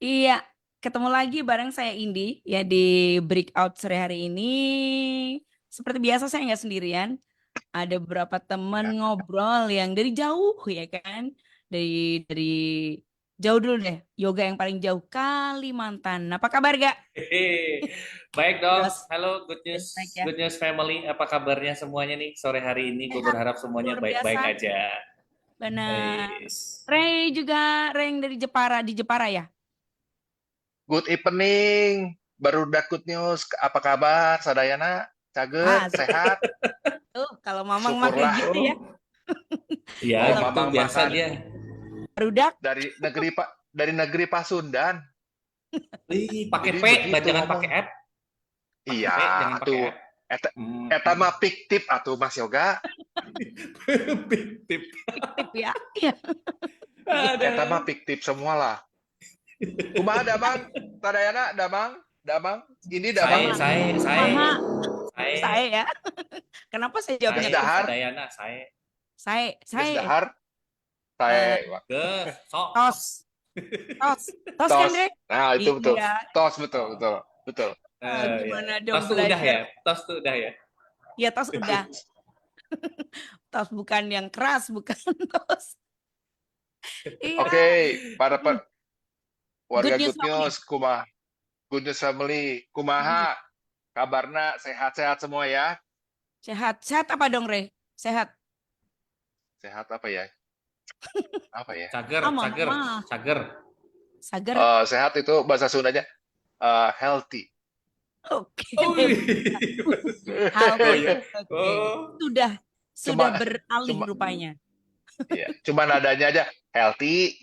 Iya, ketemu lagi bareng saya Indi ya di breakout sore hari ini. Seperti biasa saya nggak sendirian. Ada beberapa teman Ya. ngobrol yang dari jauh ya kan. Dari jauh dulu deh. Yoga yang paling jauh Kalimantan. Apa kabar gak? Hehe. Baik dong, Dos. halo Baik ya. Good News Family, apa kabarnya semuanya nih sore hari ini? Gue Sehat berharap semuanya luar baik-baik biasa. aja. Benar. Guys. Ray juga Ray yang dari Jepara di Jepara ya. Good evening, baru good news. Apa kabar, Sadayana? Cager, Ah, sehat? tuh kalau Mamang mah kayak Syukurlah. gitu ya. Iya Kalau gitu Mamang oh, biasa kayak dia. barudak. Dari negeri Pasundan. Iya. Ih, pakai Iya. P, Iya. dan Gitu jangan ngomong. pakai F. Pakai Iya, P, jangan pakai atuh. F. Eta, eta Hmm. mah fiktif atuh Mas Yoga. Tip. Fiktif ya. Iya. Ada. Eta mah fiktif semua lah. Kumaha Damang? Tadayana Damang? Damang? Ini Damang? Saya, Mama, saya, saya, mama, saya, saya ya. Kenapa saya saya, jawabnya terus? Kak Ya? Dayana, saya. Saya, Geus dahar, eh, saya. Ges, sok. tos, tos, tos kan Tos. Dre? Nah, itu betul. Iya. Tos, betul, betul, betul. Ya. Gimana Tos dong tuh udah belajar? ya, tos tuh udah ya. Ya tos udah, tos bukan yang keras, bukan tos. Iya. Oke, para Hmm. warga Good news Good family. News, Good News Family, Hmm. kumaha, kabarna sehat-sehat semua ya. Sehat, sehat apa dong Re? Sehat. Sehat apa ya? Apa ya? Ah, Cager, mama cager, mah cager. sager. Sehat itu bahasa Sundanya healthy. Oke. Oh, oh Healthy. ya. Oke. Oh, Sudah sudah cuma beralih cuma rupanya. ya, cuma nadanya aja healthy.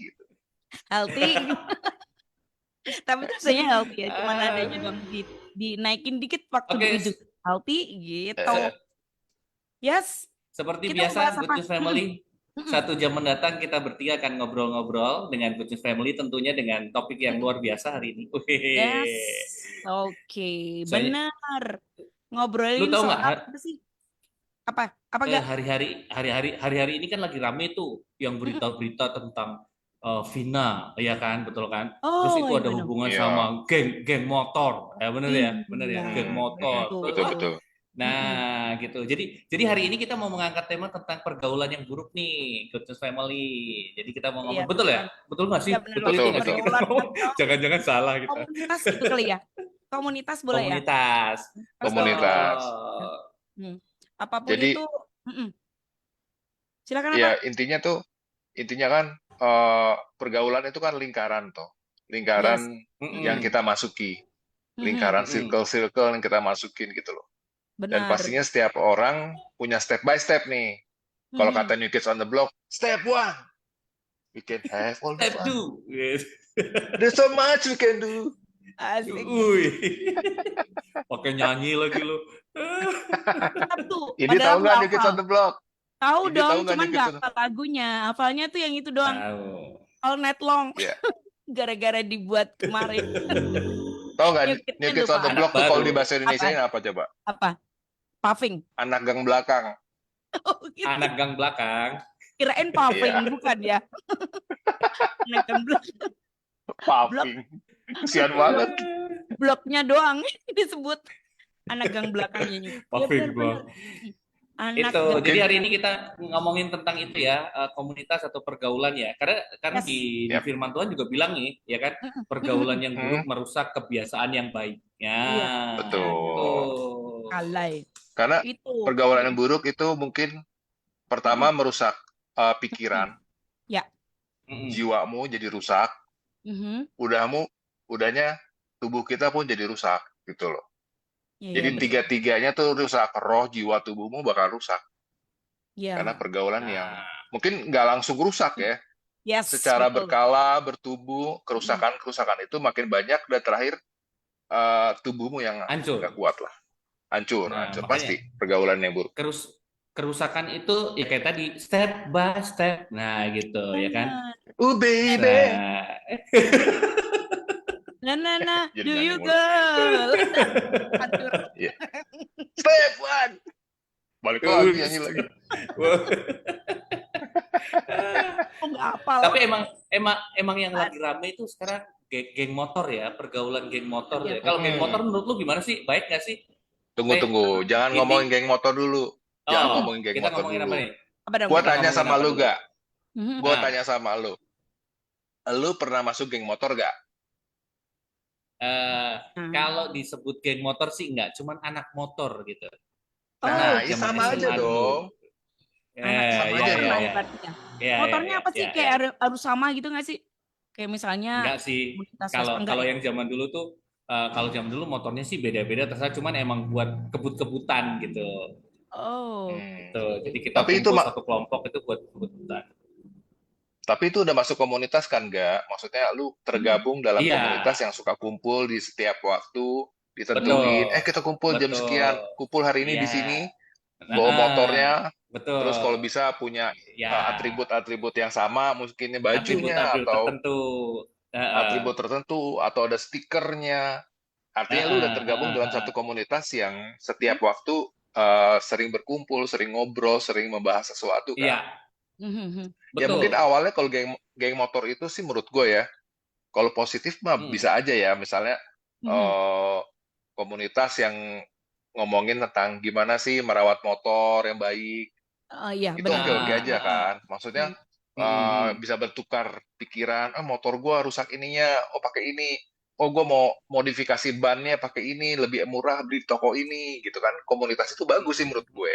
Healthy. Tapi tulisannya healthy ya. Cuman adanya Ah, dong dinaikin dikit waktu di Oke, ujung. Healthy gitu. eh, Yes. seperti Kita mau bahas biasa, Good apa? News Mm-mm. Family, Mm-mm. 1 jam mendatang kita bertiga akan ngobrol-ngobrol dengan Good News Family, tentunya dengan topik yang Mm-mm. luar biasa hari ini. Yes. Wih. Oke. Soalnya, Benar. lu Ngobrolin tahu soal nggak, apa sih? Apa? Apa gak? hari-hari ini kan lagi rame tuh yang Mm-mm. berita-berita tentang Vina, ya kan, betul kan? Terus Oh, itu iya ada benar. hubungan sama Iya. geng motor, bener Iya. ya, geng motor. Betul. Betul betul. Mm-mm. Nah, gitu. Jadi hari ini kita mau mengangkat tema tentang pergaulan yang buruk nih, Good News Family. Jadi kita mau Iya, ngomong, betul ya? tentang Betul nggak ya sih? benar Betul itu nggak sih kita pergaulan ngomong? atau Jangan-jangan salah kita. komunitas gitu kali ya. Komunitas boleh ya? Komunitas, Komunitas boleh. komunitas. Hmm. Apapun Jadi itu, mm-mm. Silakan apa? ya intinya kan pergaulan itu kan lingkaran toh, lingkaran Yes. yang kita masuki, Mhm. lingkaran circle-circle yang kita masukin gitu loh. Dan Benar. pastinya setiap orang punya step by step nih. Kalau Mhm. kata New Kids on the Block, step one, we can have all the Step fun. 2. Yes. There's so much we can do. Asik. Uy. Pakai nyanyi lagi lu. Tetap tuh, Ini padahal tahu aku nggak New Kids hafal. on the Block? Tahu Ini dong, tahu nggak cuman New gak Kids on the hafal lagunya. Hafalnya tuh yang itu doang. Tahu. All night long. Ya, Gara-gara dibuat kemarin. tahu nggak New New Kids-nya Kids on lupa. the Anak Block tuh kalau baru. di bahasa Indonesia Apa? ini apa coba? Apa? Puffing. Anak gang belakang. Oh gitu. Anak gang belakang. Kirain puffing, Iya, bukan ya? Menekan blok, blok, puffing. Kesian blok, banget. bloknya doang disebut anak gang belakangnya. Ya Paving benar-benar. doang. Anak Itu. gang Jadi Mungkin, hari ini belakang. kita ngomongin tentang itu ya, komunitas atau pergaulan ya. Karena kan Yes. di ya, firman Tuhan juga bilang nih, ya kan, Mm-mm. pergaulan Mm-mm. yang buruk hmm, merusak kebiasaan yang baik. Ya, Iya, betul. tuh. alay. Karena Itu. pergaulan yang Mm-mm. buruk itu mungkin pertama Mm-mm. merusak Mm-mm. pikiran, Ya. Mm-mm. jiwamu jadi rusak, Mhm. udahnya tubuh kita pun jadi rusak gitu loh. Iya, iya Jadi betul. tiga-tiganya tuh rusak, roh, jiwa, tubuhmu bakal rusak karena Iya. pergaulan yang Nah, mungkin nggak langsung rusak ya, Yes, secara betul. berkala bertubuh Mm-mm. kerusakan-kerusakan itu makin banyak dan terakhir tubuhmu yang nggak hancur. kuat lah, hancur, Nah, hancur makanya pasti pergaulan yang buruk. kerusakan itu ya kayak tadi step by step. Nah, gitu ya kan. Benar. Baby, Nah, Nah, nah, nah, jadi do nyanyi you mulu. girl? Hancur. Iya. Step one, balik lagi nyanyi lagi. Oh, nggak hafal. tapi emang emang emang yang Apaan? lagi rame itu sekarang geng motor ya, pergaulan geng motor Iya. ya. Kalau geng motor menurut lu gimana sih? Baik nggak sih? Tunggu. Jangan Ini ngomongin geng motor dulu. Jangan oh, ngomongin geng kita motor ngomongin apa dulu. nih? Apa dong? Gua Kita tanya ngomongin sama apa lu dulu? gak? Mhm. Gua Nah, tanya sama lu. Lu pernah masuk geng motor gak? kalau disebut geng motor sih enggak, cuman anak motor gitu. Oh, Nah, ya Zaman sama aja SMA dong. dulu. anak Sama motor aja pernah dong. ya berarti ya. Ya, Motornya apa sih? Kayak harus sama gitu nggak sih? Kayak misalnya enggak sih. komunitas Vespa Kalau enggak kalau ya? yang zaman dulu tuh kalau zaman dulu motornya sih beda-beda terserah cuman emang buat kebut-kebutan gitu. Oh, Gitu. Jadi kita Tapi itu kumpul satu kelompok itu buat kebut-kebutan. Tapi itu udah masuk komunitas kan gak? Maksudnya lu tergabung dalam Iya, komunitas yang suka kumpul di setiap waktu, betul. ditentuin, kita kumpul jam Betul. sekian, kumpul hari ini di Iya. sini, Nah, bawa motornya, betul. terus kalau bisa punya Ya, atribut-atribut yang sama, mungkin bajunya atribut-atribut atau tertentu. atribut tertentu atau ada stikernya. Artinya lu udah tergabung dalam satu komunitas yang setiap waktu sering berkumpul, sering ngobrol, sering membahas sesuatu kan. Iya, Mhm. Ya mungkin betul. awalnya kalau geng motor itu sih menurut gue ya, kalau positif mah bisa aja ya, misalnya Mhm. komunitas yang ngomongin tentang gimana sih merawat motor yang baik, Oh iya, itu benar. oke-oke aja kan. Maksudnya Hmm. bisa bertukar pikiran, motor gua rusak ininya, pakai ini. Oh, gua mau modifikasi bannya pakai ini, lebih murah beli di toko ini, gitu kan. Komunitas itu bagus sih menurut gue.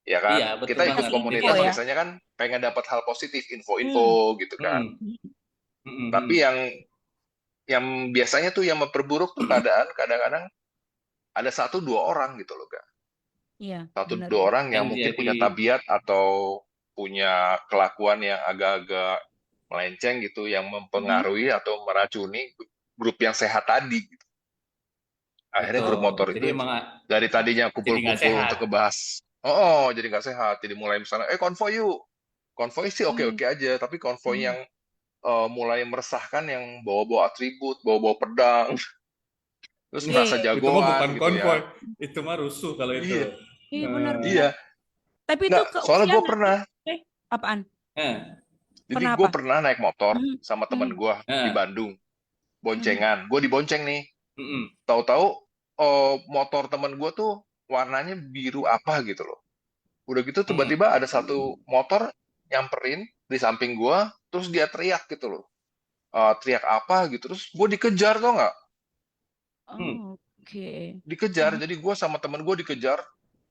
Ya kan? Iya, betul Kita ikut banget. Kasih info komunitas ya. biasanya kan pengen dapat hal positif, Hmm. info-info gitu kan. Tapi yang biasanya tuh yang memperburuk tuh keadaan kadang-kadang ada 1-2 orang gitu loh, Kak. Iya, 1-2 benar. orang yang Yang mungkin jadi punya tabiat atau punya kelakuan yang agak-agak melenceng gitu, yang mempengaruhi atau meracuni grup yang sehat tadi. Gitu. Akhirnya grup betul. motor Jadi itu emang dari tadinya jadi nggak kumpul-kumpul sehat. untuk ngebahas, jadi nggak sehat. Jadi mulai misalnya, konvoy yuk. Konvoy sih oke-oke aja, tapi konvoy yang mulai meresahkan yang bawa-bawa atribut, bawa-bawa pedang, terus merasa Itu mah bukan jagoan gitu konvoy, ya. itu mah rusuh kalau itu. Iya, Iya, benar-benar. iya. Tapi itu Nggak, soalnya keusian gue nggak pernah. sih? Apaan? Eh, Jadi Pernah gue apa? pernah naik motor Mhm. sama temen gue di eh, Bandung, boncengan. Gue dibonceng nih. mm-mm. Tahu-tahu motor temen gue tuh warnanya biru apa gitu loh. Udah gitu tiba-tiba ada satu motor nyamperin di samping gue, terus dia teriak gitu loh. Teriak apa gitu, terus gue dikejar tau nggak? Oh, oke. Dikejar, jadi gue sama temen gue dikejar.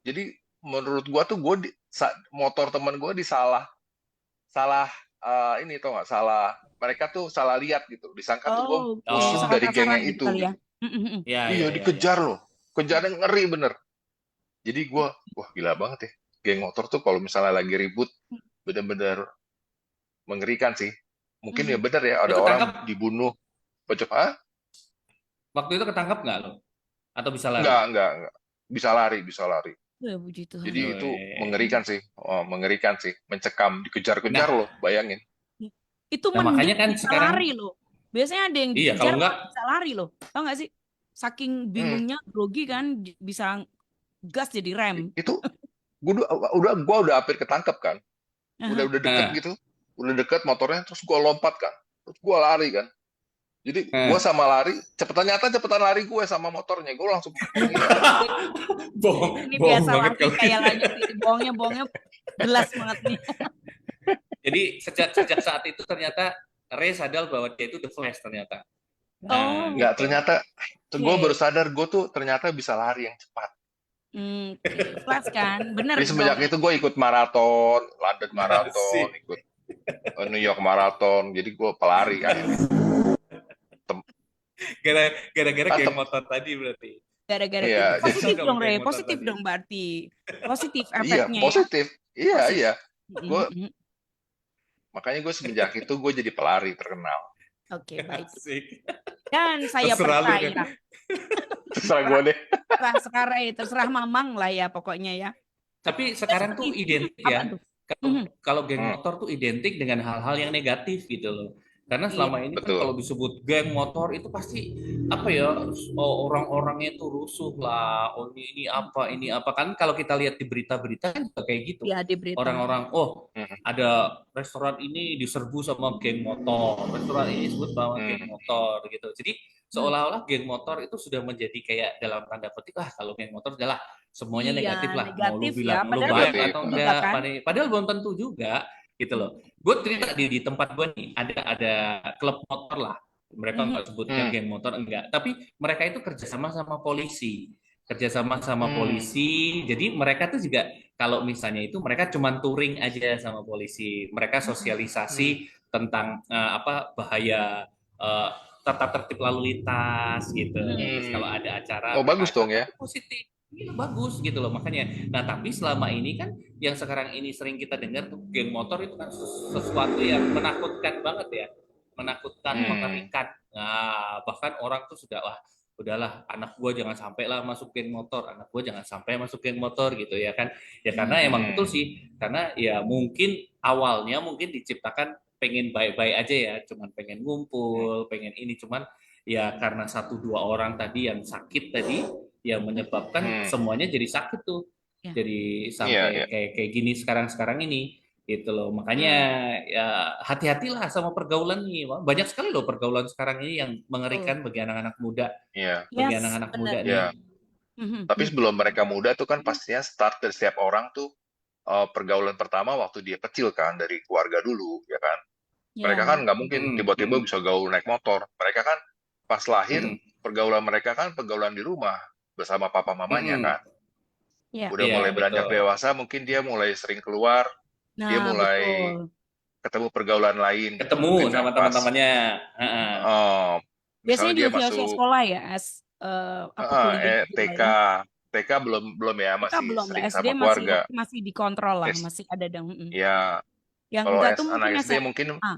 Jadi menurut gue tuh motor temen gue salah ini tau nggak? Salah, mereka tuh salah lihat gitu. Disangka tuh gue Oh, oke. Oh, musuh Salah dari gengnya sasaran gitu itu kali ya. gitu. Mhm. ya, Iya, ya. dikejar loh. Kejarnya ngeri bener. Jadi gue, wah gila banget ya. Geng motor tuh kalau misalnya lagi ribut, bener-bener mengerikan sih. Mungkin ya bener ya, Lu ada orang ketangkap, dibunuh. waktu itu ketangkap nggak lo? Atau bisa lari? Enggak. Bisa lari. Ya, puji Tuhan. Jadi itu Weh. mengerikan sih. Mengerikan sih. Mencekam, dikejar-kejar Nah, loh, bayangin. Itu nah makanya mending kan bisa sekarang, lari loh. Biasanya ada yang iya dikejar kalau malah nggak, bisa lari loh. Tahu nggak sih? Saking bingungnya grogi kan bisa gas jadi rem. Itu gua udah hampir ketangkep kan. Udah Aha. deket eh, gitu. Udah deket motornya, terus gua lompat kan. Terus gua lari kan. Jadi gue eh. sama lari, cepetan lari gue sama motornya. Gue langsung ngira. Ini Bohong biasa banget lagi kalau kayak gitu. lagi bohongnya jelas banget nih. Jadi sejak saat itu ternyata Ray sadar bahwa dia itu The Flash ternyata. Oh, Nggak, Gitu. ternyata gue oke. baru sadar gue tuh ternyata bisa lari yang cepat. Oke. Flash kan, bener Jadi dong. semenjak itu gue ikut maraton, London Marathon, Asik. ikut New York Marathon. Jadi gue pelari akhirnya. Gara-gara Ah, geng motor tadi berarti. Gara-gara Iya, itu. Positif Sama dong, geng Re. motor Positif tadi. dong berarti. Positif iya, efeknya ya. positif. Iya, Positif. iya. Gue Mhm. makanya gue semenjak itu gue jadi pelari terkenal. Oke, baik. Asik. Dan saya Terserah lu kan. percaya. Terserah gue deh. Terserah Mamang lah ya pokoknya ya. Tapi sekarang tuh identik Apa ya. tuh? Kalau geng motor tuh identik dengan hal-hal yang negatif gitu loh. Karena Iya. selama ini kan kalau Betul. disebut geng motor itu pasti apa ya, orang-orangnya itu rusuh lah. Oh ini apa kan kalau kita lihat di berita-berita kan juga kayak gitu. Ya di berita. Orang-orang, oh Mhm. ada restoran ini diserbu sama geng motor, restoran ini disebut sama geng Hmm. motor gitu. Jadi seolah-olah geng motor itu sudah menjadi kayak dalam tanda petik kalau geng motor adalah semuanya Iya, negatif lah. Mau lu negatif bilang ya. lu Padahal belum baik Negatif. atau tentu juga enggak, kan. padahal belum tentu juga gitu loh. Gue cerita di tempat gue nih ada klub motor lah. Mereka Mhm. nggak sebutnya Hmm. geng motor enggak, tapi mereka itu kerjasama sama polisi, kerjasama sama Hmm. polisi. Jadi mereka tuh juga kalau misalnya itu mereka cuman touring aja sama polisi. Mereka sosialisasi tentang apa bahaya eh, tata tertib lalu lintas gitu. Terus kalau Hmm. ada acara Oh, mereka bagus dong ya. tapi positif. Iya bagus gitu loh makanya. Nah tapi selama ini kan yang sekarang ini sering kita dengar tuh geng motor itu kan sesuatu yang menakutkan banget ya, menakutkan, Hmm. mengerikan. Nah bahkan orang tuh sudah wah udahlah anak gua jangan sampai lah masuk geng motor, anak gua jangan sampai masuk geng motor gitu ya kan. Ya karena emang betul Hmm. sih, karena ya mungkin awalnya mungkin diciptakan pengen baik-baik aja ya, cuman pengen ngumpul, pengen ini cuman ya karena satu dua orang tadi yang sakit tadi yang menyebabkan Hmm. semuanya jadi sakit tuh. Ya. Jadi Iya, sampai iya. kayak gini sekarang ini gitu loh. Makanya Hmm. ya hati-hatilah sama pergaulan nih. Wah, banyak sekali loh pergaulan sekarang ini yang Betul. mengerikan bagi anak-anak muda, Iya. bagi Yes, anak-anak benar. muda Iya. nih. Mhm. Tapi Mhm. sebelum mereka muda tuh kan pastinya start dari setiap orang tuh pergaulan pertama waktu dia kecil kan dari keluarga dulu ya kan. Mereka Ya. kan nggak mungkin Mm, tiba-tiba mm, bisa gaul naik motor. Mereka kan pas lahir mm, pergaulan mereka kan pergaulan di rumah bersama papa mamanya mm. kan. Ya. Udah Iya mulai beranjak betul. dewasa mungkin dia mulai sering keluar, dia Nah, mulai betul. ketemu pergaulan lain gitu. Ketemu Mungkin sama pas teman-temannya. Heeh. Biasanya misalnya di dia usia-usia masuk sekolah ya, apa kuliah gitu lah TK, ya. TK belum ya TK masih belum lah, sering SD sama masih keluarga. masih dikontrol lah, S, masih ada dong. ya Yang kalau enggak tuh mungkin anak SD mungkin SMA.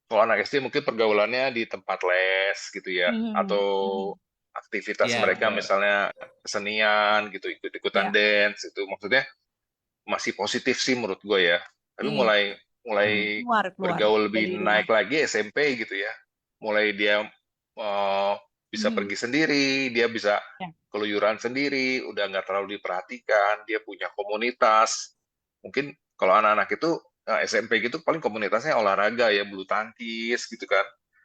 kalau anak SD mungkin pergaulannya di tempat les gitu ya, Mhm. atau Mhm. aktivitas Iya mereka betul. misalnya kesenian gitu, ikut-ikutan Ya. dance itu maksudnya masih positif sih menurut gue ya. Tapi Iya. mulai Keluar bergaul lebih dari rumah. naik lagi SMP gitu ya. Mulai dia bisa Mhm. pergi sendiri, dia bisa Ya. keluyuran sendiri, udah nggak terlalu diperhatikan, dia punya komunitas. Mungkin kalau anak-anak itu SMP gitu paling komunitasnya olahraga ya, bulu tangkis gitu kan.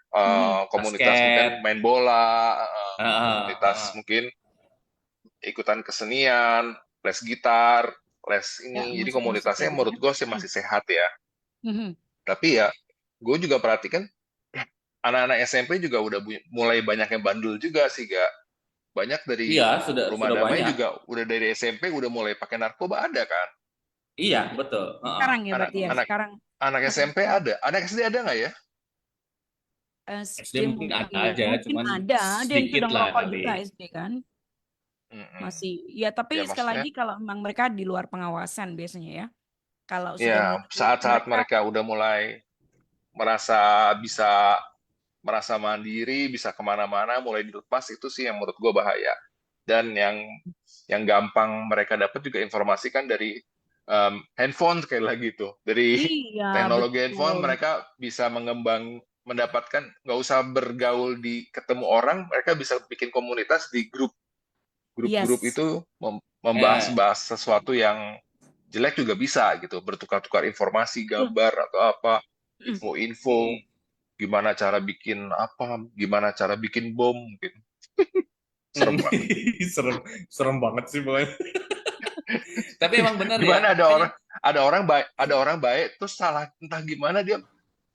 Mhm. Komunitas mungkin Basket. main bola, Heeh, komunitas heeh. mungkin ikutan kesenian, les gitar, les Ya, ini. Jadi musik-musik komunitasnya kayak gitu menurut kan. gue sih masih sehat ya. Mhm. Tapi ya, gue juga perhatikan anak-anak SMP juga udah mulai banyak yang bandel juga sih, gak? Banyak dari Iya rumah sudah damai banyak. juga udah dari SMP udah mulai pakai narkoba ada kan? Iya betul. Heeh. Sekarang ya Anak berarti ya, anak sekarang anak SMP ada, anak SD ada nggak ya? SD SD mungkin ada mungkin, aja, mungkin cuman ada yang sedikit sudah lah ngerokok kali. juga SD kan, Mm-mm. masih. Ya tapi Ya sekali maksudnya, lagi kalau memang mereka di luar pengawasan biasanya ya, kalau sudah ya mulai saat-saat mereka, mereka udah mulai merasa bisa merasa mandiri, bisa kemana-mana, mulai dilepas itu sih yang menurut gue bahaya. Dan yang gampang mereka dapat juga informasi kan dari handphone sekali lagi tuh. Dari iya teknologi handphone betul, mereka bisa mendapatkan nggak usah bergaul di ketemu orang, mereka bisa bikin komunitas di grup-grup yes, itu Eh, membahas-bahas sesuatu yang jelek juga bisa gitu, bertukar-tukar informasi, betul. gambar atau apa, Mm. info-info, gimana cara bikin apa, gimana cara bikin bom mungkin. Serem banget. serem serem banget sih pokoknya. Tapi emang benar ya, Gimana makanya ada orang baik terus salah entah gimana dia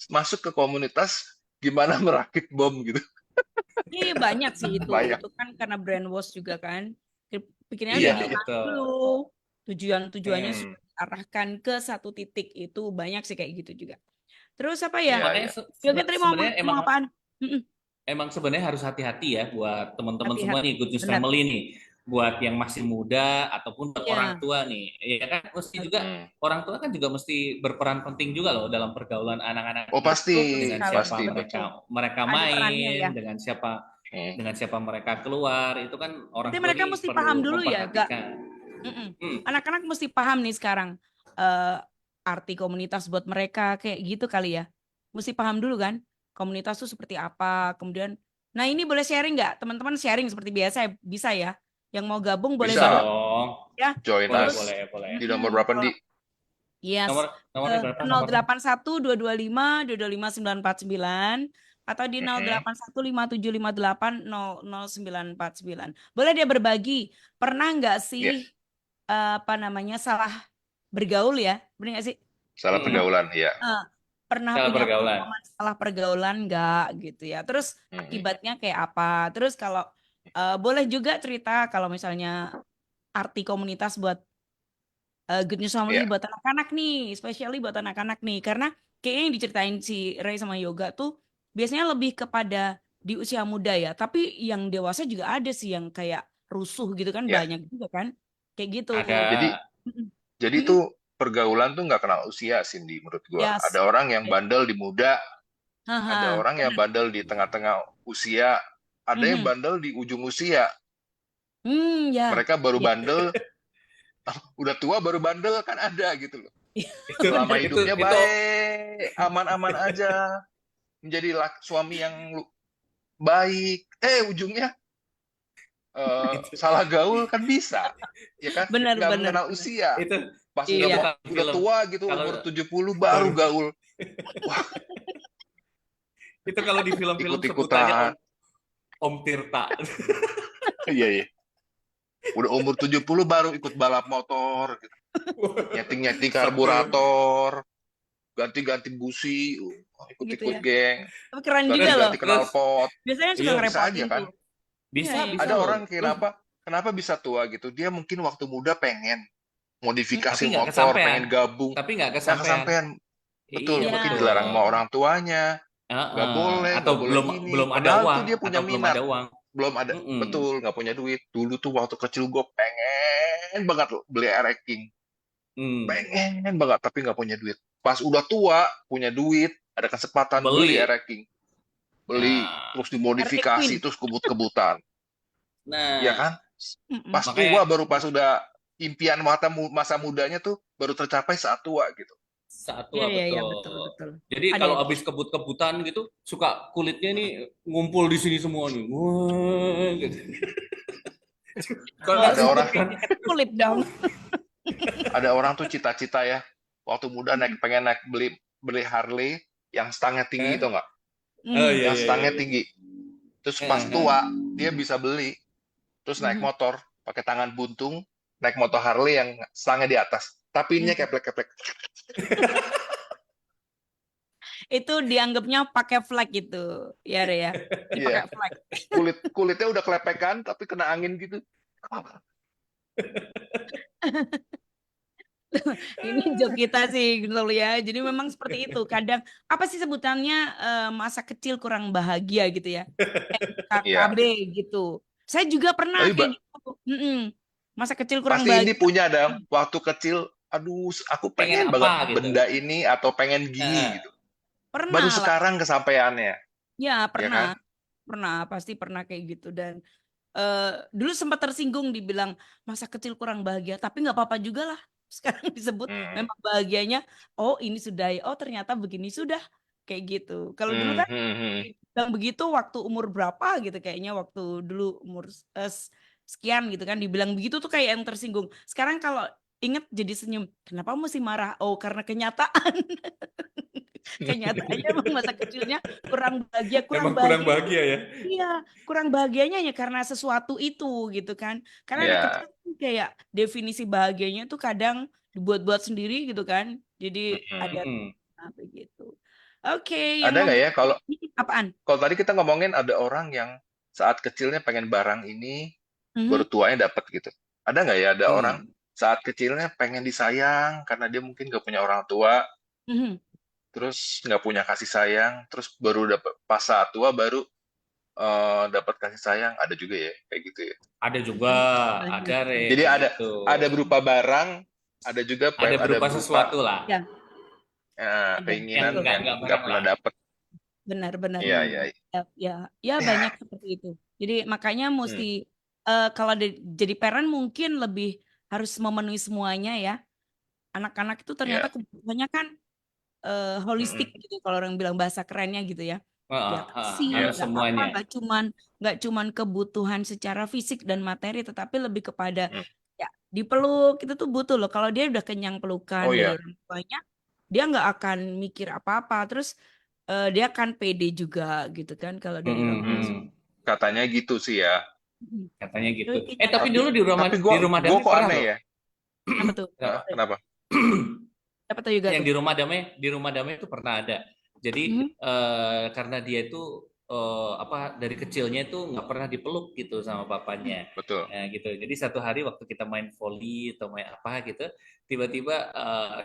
masuk ke komunitas gimana merakit bom gitu. Iya banyak sih Banyak. itu kan karena brainwash juga kan, pikirnya iya udah Iya. diarahkan betul. dulu, tujuannya Hmm. sudah diarahkan ke satu titik, itu banyak sih kayak gitu juga. Terus apa ya, Iya, Makanya iya. Yoga tadi mau sebenarnya ngomong emang apaan? Mm-mm. emang sebenarnya harus hati-hati ya buat teman-teman semua Hati-hati, nih Good News benar. Family nih, buat yang masih muda ataupun buat orang Ya, tua nih, ya kan mesti juga Hmm. orang tua kan juga mesti berperan penting juga loh dalam pergaulan anak-anak Oh ini pasti, betul dengan sekali, siapa pasti betul. betul. mereka Ada perannya ya. main, Hmm. dengan siapa mereka keluar, itu kan orang Berarti tua mereka nih mesti paham perlu dulu ya, Gak? memperhatikan. Anak-anak mesti paham nih sekarang, eh, arti komunitas buat mereka kayak gitu kali ya. mesti paham dulu kan komunitas tuh seperti apa. Kemudian, nah ini boleh sharing nggak? Teman-teman sharing seperti biasa ya, bisa ya. Yang mau gabung boleh Bisa Bisa banget dong. ya. join Boleh, Terus, us boleh, boleh. di nomor berapa kalau di? yes, Nomornya berapa ke nomornya? 081 225 225 949 atau di Mm-mm. 081 5758 00949. Boleh dia berbagi. Pernah nggak Ya, sih apa namanya salah bergaul ya? Benar nggak sih? salah Mm-mm. pergaulan ya. Eh, pernah Salah punya pergaulan. pengalaman salah pergaulan nggak gitu ya? Terus Mm-mm. akibatnya kayak apa? Terus kalau boleh juga cerita kalau misalnya arti komunitas buat Good News Family Ya, buat anak-anak nih, especially buat anak-anak nih, karena kayaknya yang diceritain si Ray sama Yoga tuh biasanya lebih kepada di usia muda ya, tapi yang dewasa juga ada sih yang kayak rusuh gitu kan, ya. banyak juga kan, kayak gitu. Ada. Jadi Mm-mm. jadi Mm-mm. tuh pergaulan tuh nggak kenal usia, Cindy, menurut gua. Yes. Ada orang yang bandel di muda, ada Haha. orang yang bandel di tengah-tengah usia, ada yang Mhm. bandel di ujung usia. Ya, Mereka baru ya. bandel, udah tua baru bandel kan ada gitu loh. Itu Selama Bener. itu hidupnya itu baik, aman-aman aja, menjadi suami yang baik. Ujungnya itu salah gaul kan bisa, ya kan? Bener, Nggak bener, mengenal bener. usia. itu Pas itu Iya. kalau di udah film, tua gitu, kalau umur 70 baru baru gaul. Wah, itu kalau di film-film sebutannya Om ikut-ikutan. Om Tirta. Iya, iya. Udah umur 70 baru ikut balap motor, gitu. Nyeting-nyeting Setir. karburator, ganti-ganti busi, Gitu ikut-ikut ya. geng, Tapi keren juga loh. ganti-ganti Terus knalpot. Biasanya suka iya Bisa aja ngerepotin kan? tuh. Iya, bisa iya. bisa Ada loh. orang Terus kenapa bisa tua gitu? Dia mungkin waktu muda pengen modifikasi tapi nggak motor, kesampaian. pengen gabung, Tapi nggak nggak kesampaian. kesampean. Betul, Iya Iya. mungkin betul. dilarang sama orang tuanya, Heeh. Atau nggak boleh belum ini. belum ada Padahal uang, tuh dia atau punya belum minat, ada uang. belum ada, Mm-mm. betul, nggak punya duit. Dulu tuh waktu kecil gue pengen banget loh beli Air King, Hmm. pengen banget tapi nggak punya duit. Pas udah tua, punya duit, ada kesempatan beli Beli. Air King, beli, Nah, terus RT dimodifikasi, Queen. terus kebut-kebutan, ya nah kan? Mm-mm. Pas tua makanya baru pas udah impian masa mudanya tuh baru tercapai saat tua gitu. saat Iya, tua iya, iya, betul, betul. betul. Jadi Ada kalau itu. habis kebut-kebutan gitu, suka kulitnya nih ngumpul di sini semua nih. Wah, gitu. Kalau Kalau nggak Ada sebut orang kebut kan, penyakit kulit dong. ada orang tuh cita-cita ya, waktu muda pengen naik beli beli Harley yang stangnya tinggi itu eh? nggak? Oh Mhm. iya Yang iya iya. stangnya Iya. tinggi. Terus pas Eh. tua dia bisa beli, terus naik Mhm. motor pakai tangan buntung, naik motor Harley yang stangnya di atas. Tapi ini Mhm. keplek-keplek. Itu dianggapnya pakai flag gitu. Ya, Re, ya. Ini Iya, pakai flag. kulitnya udah kelepekan tapi kena angin gitu. Ini joke kita sih gitu loh ya. Jadi memang seperti itu. Kadang apa sih sebutannya masa kecil kurang bahagia gitu ya. Iya. KKB gitu. Saya juga pernah Tapi kayak gitu. Mm-mm. Masa kecil kurang pasti ini bahagia. punya dong. Waktu kecil, aduh, aku Pengen pengen banget apa gitu. benda ini atau pengen gini Eh. gitu. Baru Pernah lah. sekarang kesampaiannya, Ya, ya kan? pernah. Pernah, pasti pernah kayak gitu. Dan dulu sempat tersinggung dibilang masa kecil kurang bahagia. Tapi nggak apa-apa juga lah. Sekarang disebut Hmm. memang bahagianya. Oh ini sudah ya. Oh ternyata begini sudah. Kayak gitu. Kalau dulu Hmm, kan hmm, hmm. bilang begitu waktu umur berapa gitu. Kayaknya waktu dulu umur sekian gitu kan. Dibilang begitu tuh kayak yang tersinggung. Sekarang kalau inget jadi senyum. Kenapa mesti marah? Oh karena kenyataan. Kenyataannya emang masa kecilnya kurang bahagia. Kurang Emang kurang bahagia. bahagia ya. Iya, kurang bahagianya hanya karena sesuatu itu gitu kan. Karena anak Ya. kecil tuh kayak definisi bahagianya tuh kadang dibuat-buat sendiri gitu kan. Jadi ada Hmm. Mm-mm. apa gitu. Oke, yang Ada mau nggak ya kalau apaan? kalau tadi kita ngomongin ada orang yang saat kecilnya pengen barang ini, Mhm, baru tuanya dapat gitu. Ada nggak ya ada orang Hmm. saat kecilnya pengen disayang karena dia mungkin nggak punya orang tua, mhm. terus nggak punya kasih sayang, terus baru dapat pas saat tua baru dapat kasih sayang. Ada juga ya kayak gitu ya. Ada juga, Banyak. ada Re, Jadi kayak ada gitu. ada berupa barang, ada juga Ada ada berupa berupa sesuatu lah. Ya, ada. Yang keinginan Betul. yang nggak nggak barang pernah lah. dapat. Benar-benar. Iya, Hmm. iya. Ya, ya, ya banyak Ya. seperti itu. Jadi makanya Hmm. mesti kalau jadi parent mungkin lebih harus memenuhi semuanya ya. Anak-anak itu ternyata Ya. kebutuhannya kan holistik Mm-mm. gitu kalau orang bilang bahasa kerennya gitu ya. Ya kasih, Iya. Harus nggak apa, semuanya. nggak cuman kebutuhan secara fisik dan materi, tetapi lebih kepada Mm. ya dipeluk itu tuh butuh loh. Kalau dia udah kenyang pelukan Oh dari iya. orang tuanya, dia nggak akan mikir apa-apa. Terus dia akan pede juga gitu kan kalau dari orang tua. Mm. Katanya gitu sih ya. Mm. Katanya gitu. Itu Tapi nyatanya. dulu di Tapi di gue rumah gue damai kok pernah aneh loh. ya. Apa tuh? Kenapa? Kenapa? Apa tuh juga Yang tuh? di rumah damai itu pernah ada. Jadi Hmm? karena dia itu dari kecilnya itu nggak pernah dipeluk gitu sama papanya. Betul. Gitu. Jadi satu hari waktu kita main volley atau main apa gitu, tiba-tiba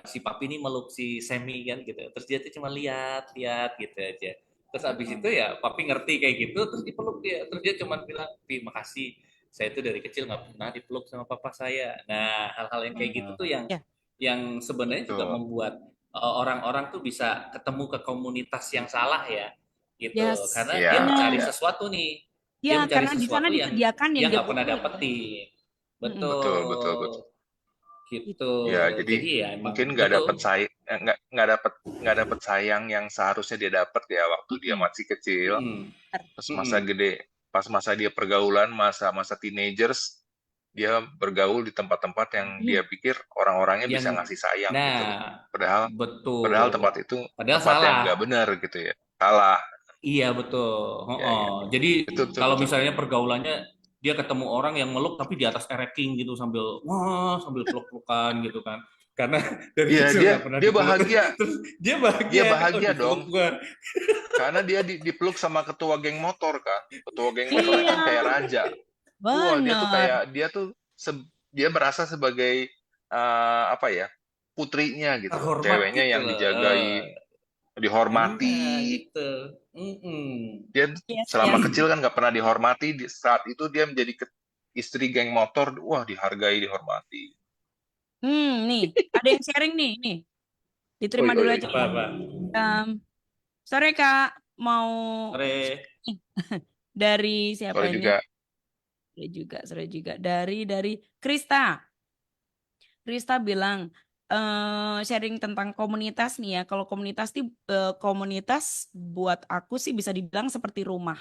si papi ini meluk si Semi kan gitu. Terus dia tuh cuma lihat-lihat gitu aja. Terus abis itu ya papi ngerti kayak gitu, terus dipeluk dia. Terus dia cuma bilang, "Pi, makasih. Saya itu dari kecil nggak pernah dipeluk sama papa saya." Nah, hal-hal yang kayak gitu tuh Ya. yang sebenarnya juga Betul. membuat orang-orang tuh bisa ketemu ke komunitas yang salah ya gitu Yes. karena Iya, dia mencari Benar. iya. sesuatu nih Ya, dia mencari karena di sana sesuatu yang disediakan yang dia dia nggak pernah butuhin kan. dapetin Mm-mm. Betul, betul, betul. betul gitu Ya, jadi jadi ya emang mungkin nggak dapat betul. nggak dapat sayang yang seharusnya dia dapat ya waktu dia Mm-mm. masih kecil. Mm-mm. Pas masa Mm-mm. gede, pas masa dia pergaulan, masa teenagers, dia bergaul di tempat-tempat yang dia Mm. pikir orang-orangnya bisa yang ngasih sayang gitu loh. nah Padahal padahal betul tempat itu padahal tempat yang salah. nggak benar gitu ya. Salah. Iya betul. Ya, ya. Jadi Betul, kalau betul. misalnya pergaulannya dia ketemu orang yang meluk tapi di atas ereking gitu sambil peluk-pelukan gitu kan. Karena dari Iya, kecil dia nggak pernah dia dipeluk bahagia. terus dia Dia bahagia kan bahagia dipeluk dong. gua. Karena dia dipeluk sama ketua geng motor kan. Ketua geng motornya Iya, kan kayak raja. Wah, dia tuh benar. kayak dia merasa sebagai apa ya? Putrinya gitu loh. Terhormat Ceweknya gitu yang loh. dijagain, dihormati. Gitu. Mm-mm. Dia Yes, selama yes. kecil kan nggak pernah dihormati. Saat itu dia menjadi istri geng motor. Wah, dihargai, dihormati. Nih, ada yang sharing nih. Oi, Diterima oi, dulu oi. aja ya. Apa-apa. Sorry Kak, mau Sore. nih, dari siapa Sorry ini? juga. Sore juga dari Krista. Krista bilang sharing tentang komunitas nih ya. Kalau komunitas buat aku sih bisa dibilang seperti rumah.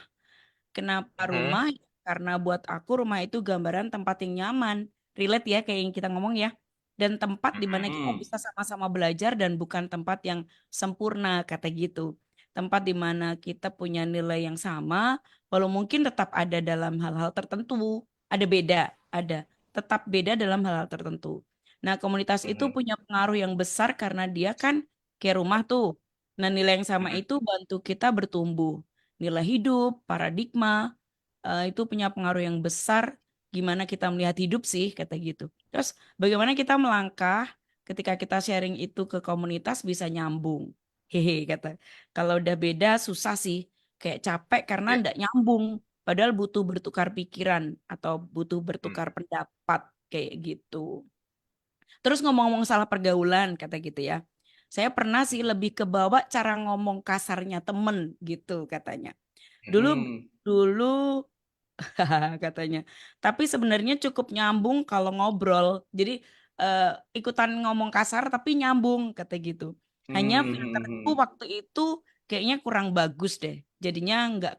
Kenapa Mhm. rumah? Karena buat aku rumah itu gambaran tempat yang nyaman. Relate ya kayak yang kita ngomong ya. Dan tempat di mana kita Mm. bisa sama-sama belajar dan bukan tempat yang sempurna kata gitu. Tempat di mana kita punya nilai yang sama, walau mungkin tetap ada dalam hal-hal tertentu. Ada beda, ada. Tetap beda dalam hal-hal tertentu. Nah, komunitas itu Mhm. punya pengaruh yang besar karena dia kan kayak rumah tuh. Nah, nilai yang sama Mhm. itu bantu kita bertumbuh nilai hidup, paradigma, itu punya pengaruh yang besar gimana kita melihat hidup sih, kata gitu. Terus bagaimana kita melangkah ketika kita sharing itu ke komunitas bisa nyambung. Hehe, kata. Kalau udah beda susah sih, kayak capek karena Ya. ndak nyambung. Padahal butuh bertukar pikiran atau butuh Hmm. bertukar pendapat kayak gitu. Terus ngomong-ngomong salah pergaulan, kata gitu ya. Saya pernah sih Mhm. lebih ke bawah cara ngomong kasarnya temen gitu katanya. Dulu Mm. dulu katanya. Tapi sebenarnya cukup nyambung kalau ngobrol. Jadi eh, ikutan ngomong kasar tapi nyambung kata gitu. Hanya filterku Mm. waktu itu kayaknya kurang bagus deh. Jadinya nggak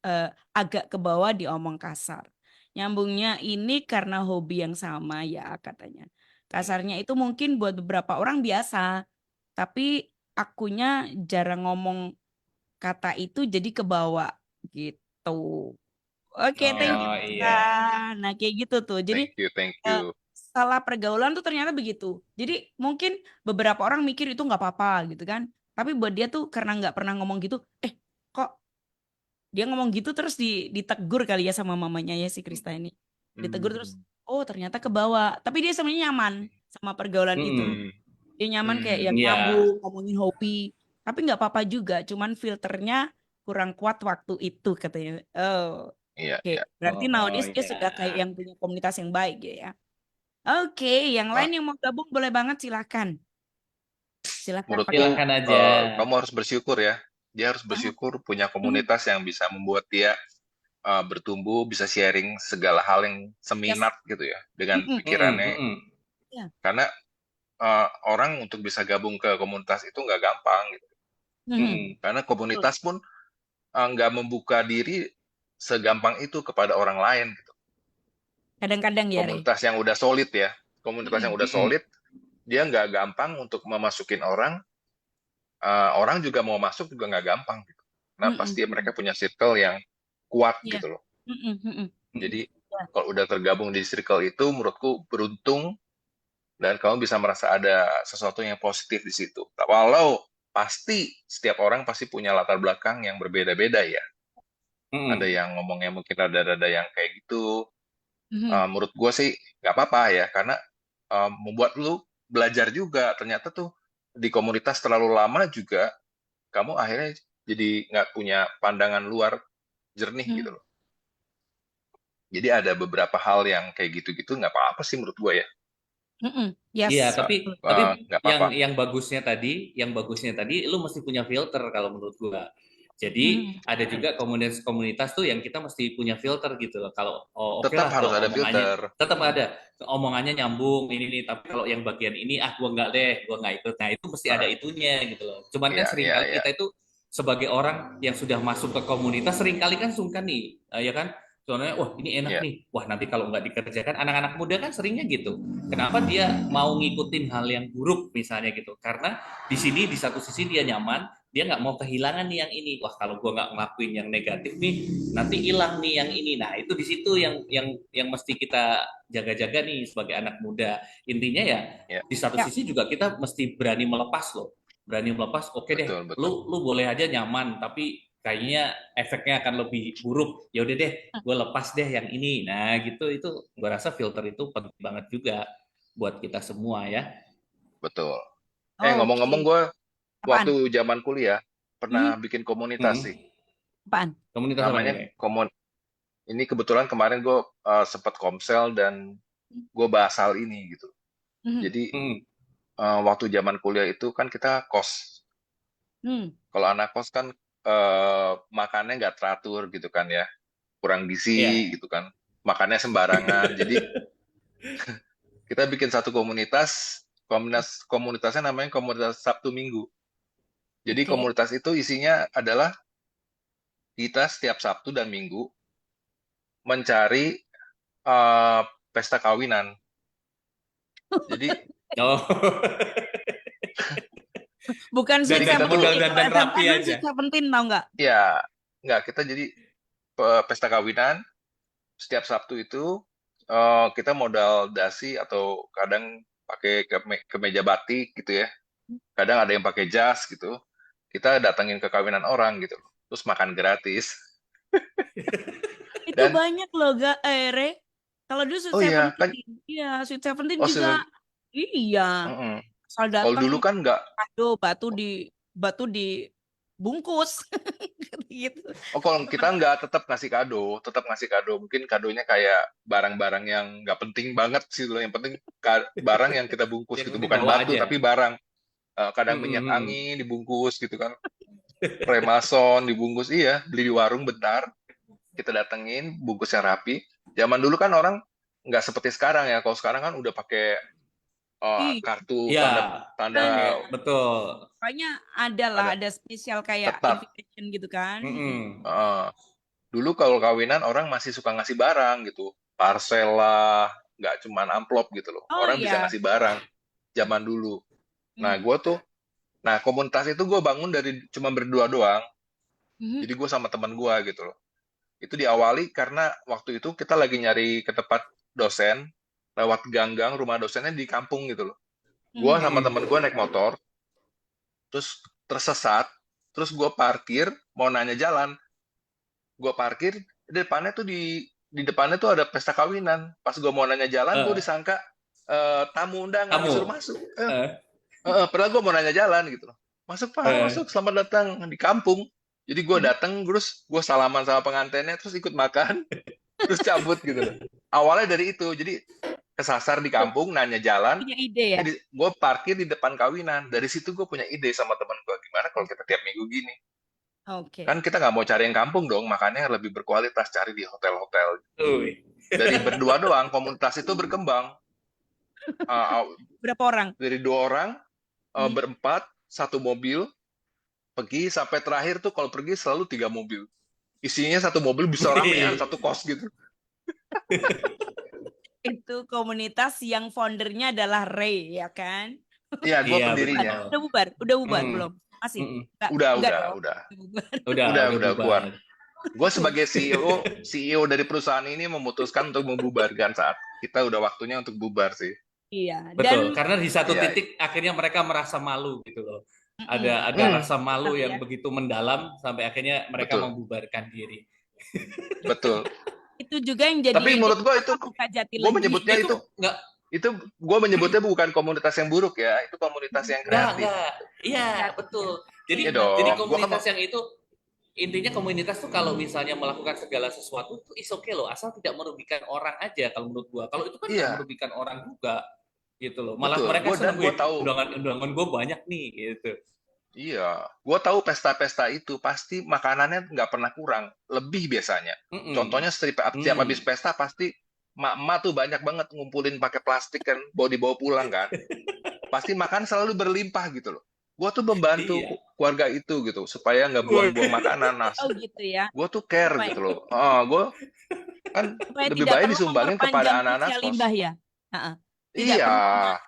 eh, agak ke bawah diomong kasar. Nyambungnya ini karena hobi yang sama ya katanya. Kasarnya itu mungkin buat beberapa orang biasa, tapi akunya jarang ngomong kata itu jadi kebawa gitu. Oke, thank you. Oh iya. Nah, kayak gitu tuh. Jadi Thank you, thank eh, you. salah pergaulan tuh ternyata begitu. Jadi mungkin beberapa orang mikir itu nggak apa-apa gitu kan. Tapi buat dia tuh karena nggak pernah ngomong gitu, kok dia ngomong gitu terus ditegur kali ya sama mamanya ya si Krista ini. Ditegur terus, Hmm. oh ternyata ke bawah. Tapi dia sebenarnya nyaman sama pergaulan itu. Mm. Hmm. Dia nyaman kayak Hmm. yang Iya. nyambung, ngomongin hobi. Tapi nggak apa-apa juga, cuman filternya kurang kuat waktu itu katanya. Oh, Iya, oke. iya. Berarti Oh nowadays dia iya. sudah kayak yang punya komunitas yang baik ya. Oke, yang lain Ah, yang mau gabung boleh banget silakan. Silakan pakai. menurutku Silakan aja. kamu harus bersyukur ya. Dia harus Ah, bersyukur punya mm, komunitas yang bisa membuat dia bertumbuh, bisa sharing segala hal yang yes. seminat gitu ya dengan Mm-mm. Mm-mm, pikirannya. mm-mm. Ya. Karena orang untuk bisa gabung ke komunitas itu nggak gampang gitu. Mhm. Karena Betul. komunitas pun nggak membuka diri segampang itu kepada orang lain gitu. Kadang-kadang ya, Rey. Komunitas yang udah solid ya, komunitas yang udah Mm-mm. solid, dia nggak gampang untuk memasukin orang. Orang juga mau masuk juga nggak gampang gitu. Nah, Mhm, pasti mereka mhm. punya circle yang kuat Iya. gitu loh. Mhm, mhm. Jadi Iya. kalau udah tergabung di circle itu, menurutku beruntung dan kamu bisa merasa ada sesuatu yang positif di situ. Walau pasti setiap orang pasti punya latar belakang yang berbeda-beda ya. Ada Mm-mm. yang ngomongnya mungkin rada-rada yang kayak gitu. Mhm. Menurut gue sih nggak apa-apa ya, karena membuat lu belajar juga. Ternyata tuh di komunitas terlalu lama juga, kamu akhirnya jadi nggak punya pandangan luar jernih gitu Mhm. loh. Jadi ada beberapa hal yang kayak gitu-gitu nggak apa-apa sih menurut gue ya. Mhm. Iya, Yes, tapi betul. tapi Nggak apa-apa. yang bagusnya tadi, lu mesti punya filter kalau menurut gua. Jadi Mhm. ada juga komunitas-komunitas tuh yang kita mesti punya filter gitu loh. Kalau oke Tetap lah harus kalau ada omongannya filter. tetap ada omongannya nyambung ini nih, tapi kalau yang bagian ini gua nggak deh, gua nggak ikut. Nah, itu mesti ada Heeh. itunya gitu loh. Cuman kan Iya, iya, seringkali iya. kita itu sebagai orang yang sudah masuk ke komunitas seringkali kan sungkan nih, ya kan? Soalnya, wah ini enak Iya, nih, wah nanti kalau nggak dikerjakan, anak-anak muda kan seringnya gitu. Kenapa dia mau ngikutin hal yang buruk misalnya gitu? Karena di sini di satu sisi dia nyaman, dia nggak mau kehilangan nih yang ini. Wah kalau gue nggak ngelakuin yang negatif nih, nanti hilang nih yang ini. Nah itu di situ yang mesti kita jaga-jaga nih sebagai anak muda. Intinya ya iya. di satu Ya. sisi juga kita mesti berani melepas loh. Berani melepas. Oke deh, Betul, betul. lu boleh aja nyaman, tapi kayaknya efeknya akan lebih buruk. Ya udah deh, gue lepas deh yang ini. Nah gitu, itu gue rasa filter itu penting banget juga buat kita semua ya. Betul. Ngomong-ngomong, Oke. gue Apaan? waktu zaman kuliah pernah Mhm. bikin komunitas Hmm. sih. Apaan? Komunitas apa nih, Namanya Rey? ini kebetulan kemarin gue sempat komsel dan gue bahas hal ini gitu. Mhm. Jadi Hmm. waktu zaman kuliah itu kan kita kos. Hmm. Kalau anak kos kan makannya nggak teratur gitu kan ya, kurang Iya. gizi gitu kan, makannya sembarangan. Jadi kita bikin satu komunitasnya namanya komunitas Sabtu Minggu. Jadi Oke. komunitas itu isinya adalah kita setiap Sabtu dan Minggu mencari eh, pesta kawinan. Jadi Oh. Bukan Sweet kita Dandan tuh Seventeen. modal Kalau dandan SMA rapi dulu aja. Sweet Seventeen tau nggak? ya nggak, kita jadi pesta kawinan setiap Sabtu itu kita modal dasi atau kadang pakai kemeja batik gitu ya. Kadang ada yang pakai jas gitu. Kita datengin ke kawinan orang gitu. Terus makan gratis. Itu Dan banyak loh, gak, Re. Kalau dulu Sweet oh iya kan, Seventeen, iya Sweet Seventeen oh juga, se- iya. mm-mm. Asal Kalau datang dulu kan nggak. kado batu dibungkus gitu. Oh, kalau kita nggak tetap ngasih kado. Mungkin kadonya kayak barang-barang yang nggak penting banget sih loh. Yang penting barang yang kita bungkus Yang gitu, penting bukan bawa batu aja. tapi barang. Hmm, Kadang hmm, minyak hmm, hmm. angin dibungkus gitu kan, Remason dibungkus, iya, beli di warung bentar, kita datengin, bungkusnya rapi. Zaman dulu kan orang nggak seperti sekarang ya. Kalau sekarang kan udah pakai Ih, kartu Iya, tanda tanda kan kayak betul. kayaknya ada lah, ada ada spesial kayak tetap. invitation gitu kan. Mm-mm. Hmm. eh, Dulu kalau kawinan orang masih suka ngasih barang gitu, parcel lah, nggak cuman amplop gitu loh. Oh Orang bisa iya. ngasih barang zaman dulu. Nah, Mhm. komunitas itu gue bangun dari cuma berdua doang. Mhm. Jadi gue sama teman gue gitu loh. Itu diawali karena waktu itu kita lagi nyari ke tempat dosen, lewat gang-gang rumah dosennya di kampung gitu loh. Gue Mhm. sama Hmm. temen gue naik motor, terus tersesat, terus gue parkir, mau nanya jalan, gue parkir, di depannya tuh di depannya tuh ada pesta kawinan. Pas gue mau nanya jalan, gue Eh, disangka tamu undangan kamu. disuruh masuk. Eh, Padahal gue mau nanya jalan gitu loh. Masuk Pak, eh. masuk, selamat datang di kampung. Jadi gue Mhm. datang, terus gue salaman sama pengantinnya, terus ikut makan, terus cabut gitu loh. Awalnya dari itu, jadi kesasar di Tuh, kampung, nanya jalan, punya ide ya. gue parkir di depan kawinan. Dari situ gue punya ide sama teman gue, gimana kalau kita tiap minggu gini? Oke. Kan kita nggak mau cari yang kampung dong, makanya lebih berkualitas, cari di hotel-hotel. Uy. Dari berdua doang, komunitas itu berkembang. Berapa orang? dari 2 orang, Hmm. berempat, satu mobil, pergi sampai terakhir tuh kalau pergi selalu 3 mobil. Isinya satu mobil bisa ramean, satu kos gitu. Itu komunitas yang foundernya adalah Ray, ya kan? Iya, gue Iya, pendirinya. Udah bubar? Udah bubar Mm. belum? Masih? Mm-mm. Enggak Udah, dong. udah. Udah bubar. Udah keluar. bubar. Gue sebagai CEO dari perusahaan ini memutuskan untuk membubarkan saat kita udah waktunya untuk bubar sih. Iya. Betul, Dan karena di satu Iya. titik akhirnya mereka merasa malu gitu loh. Mm-mm. Ada Hmm, rasa malu Betul yang ya. begitu mendalam sampai akhirnya mereka betul, membubarkan diri. betul. Itu juga yang jadi Tapi menurut gue itu, buka jati gue lagi. menyebutnya Itu nggak gue menyebutnya bukan komunitas yang buruk ya, itu komunitas yang kreatif. nggak. Iya, betul. Jadi Iya dong, gue kan komunitas yang itu intinya komunitas tuh kalau misalnya melakukan segala sesuatu tuh is okay loh, asal tidak merugikan orang aja kalau menurut gua. Kalau itu kan nggak iya, merugikan orang juga gitu loh. Malah betul. mereka seneng, Gue "Wih, tahu, undangan gue banyak nih gitu." iya, gue tahu pesta-pesta itu pasti makanannya nggak pernah kurang, lebih biasanya. Mm-mm. Contohnya setiap habis pesta pasti mak-mak tuh banyak banget ngumpulin pakai plastik kan, bawa dibawa pulang kan. Pasti makan selalu berlimpah gitu loh. Gue tuh membantu Iya. keluarga itu gitu supaya nggak buang-buang makanan. Nah, Oh gitu ya. gue tuh care Supaya, gitu loh. Gue kan supaya lebih tidak baik perlu disumbangin memperpanjang kepada anak-anak usia kos. limbah ya. Ha-ha. Tidak Iya,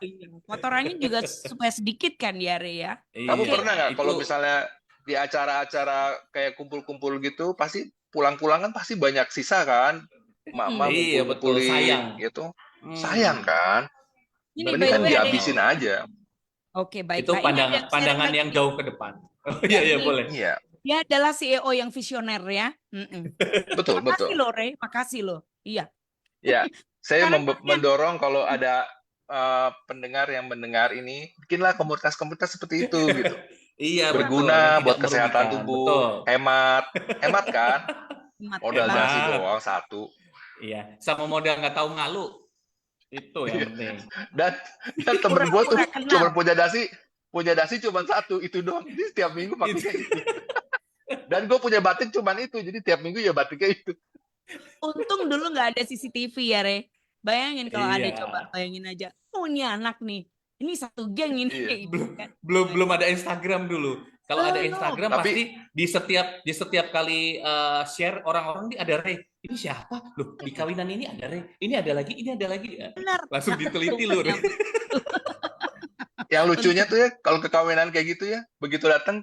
perlu kotorannya juga supaya sedikit kan ya, Re ya. kamu Iya, pernah nggak itu kalau misalnya di acara-acara kayak kumpul-kumpul gitu, pasti pulang-pulang kan pasti banyak sisa kan? Mak-mak iya betul, ngumpul-ngumpulin sayang. gitu. Sayang Hmm, kan? Ini by Mending the kan way ada dihabisin aja. Oke, baik. itu Pak, ini ada sharing pandangan lagi yang nih. jauh ke depan. Oh Ya, iya, ini boleh. Iya, dia adalah CEO yang visioner ya. Mm-mm. betul, Makasih betul. loh, Re. Makasih loh. Iya. Ya, saya Sekarang kan yang mendorong kalau ada pendengar yang mendengar ini, bikinlah komunitas-komunitas seperti itu gitu. Iya, betul, yang Berguna tidak buat kesehatan merugikan. tubuh, Betul. hemat, hemat kan? hemat, Modal hemat. dasi Hemat. doang satu. Iya, sama modal nggak tahu malu. Itu yang penting. Dan temen gue tuh Pura-pura cuma kenal. punya dasi cuma satu itu doang. Jadi setiap minggu pakai Itu. kayak itu. Dan gue punya batik cuma itu, jadi tiap minggu ya batiknya itu. Untung dulu nggak ada CCTV ya, Re. Bayangin kalau ada, Iya. coba bayangin aja. Oh, ini anak nih. Ini satu geng ini. Iya. Gitu kan. Belum ada Instagram dulu. Kalau ada Belum. Instagram Tapi pasti di setiap kali share orang-orang ini ada Ray. Ini siapa? Loh, di kawinan ini ada Ray. Ini ada lagi, ini ada lagi. Benar. Langsung diteliti lu. Ray. yang lucunya tuh ya, kalau ke kawinan kayak gitu ya, begitu datang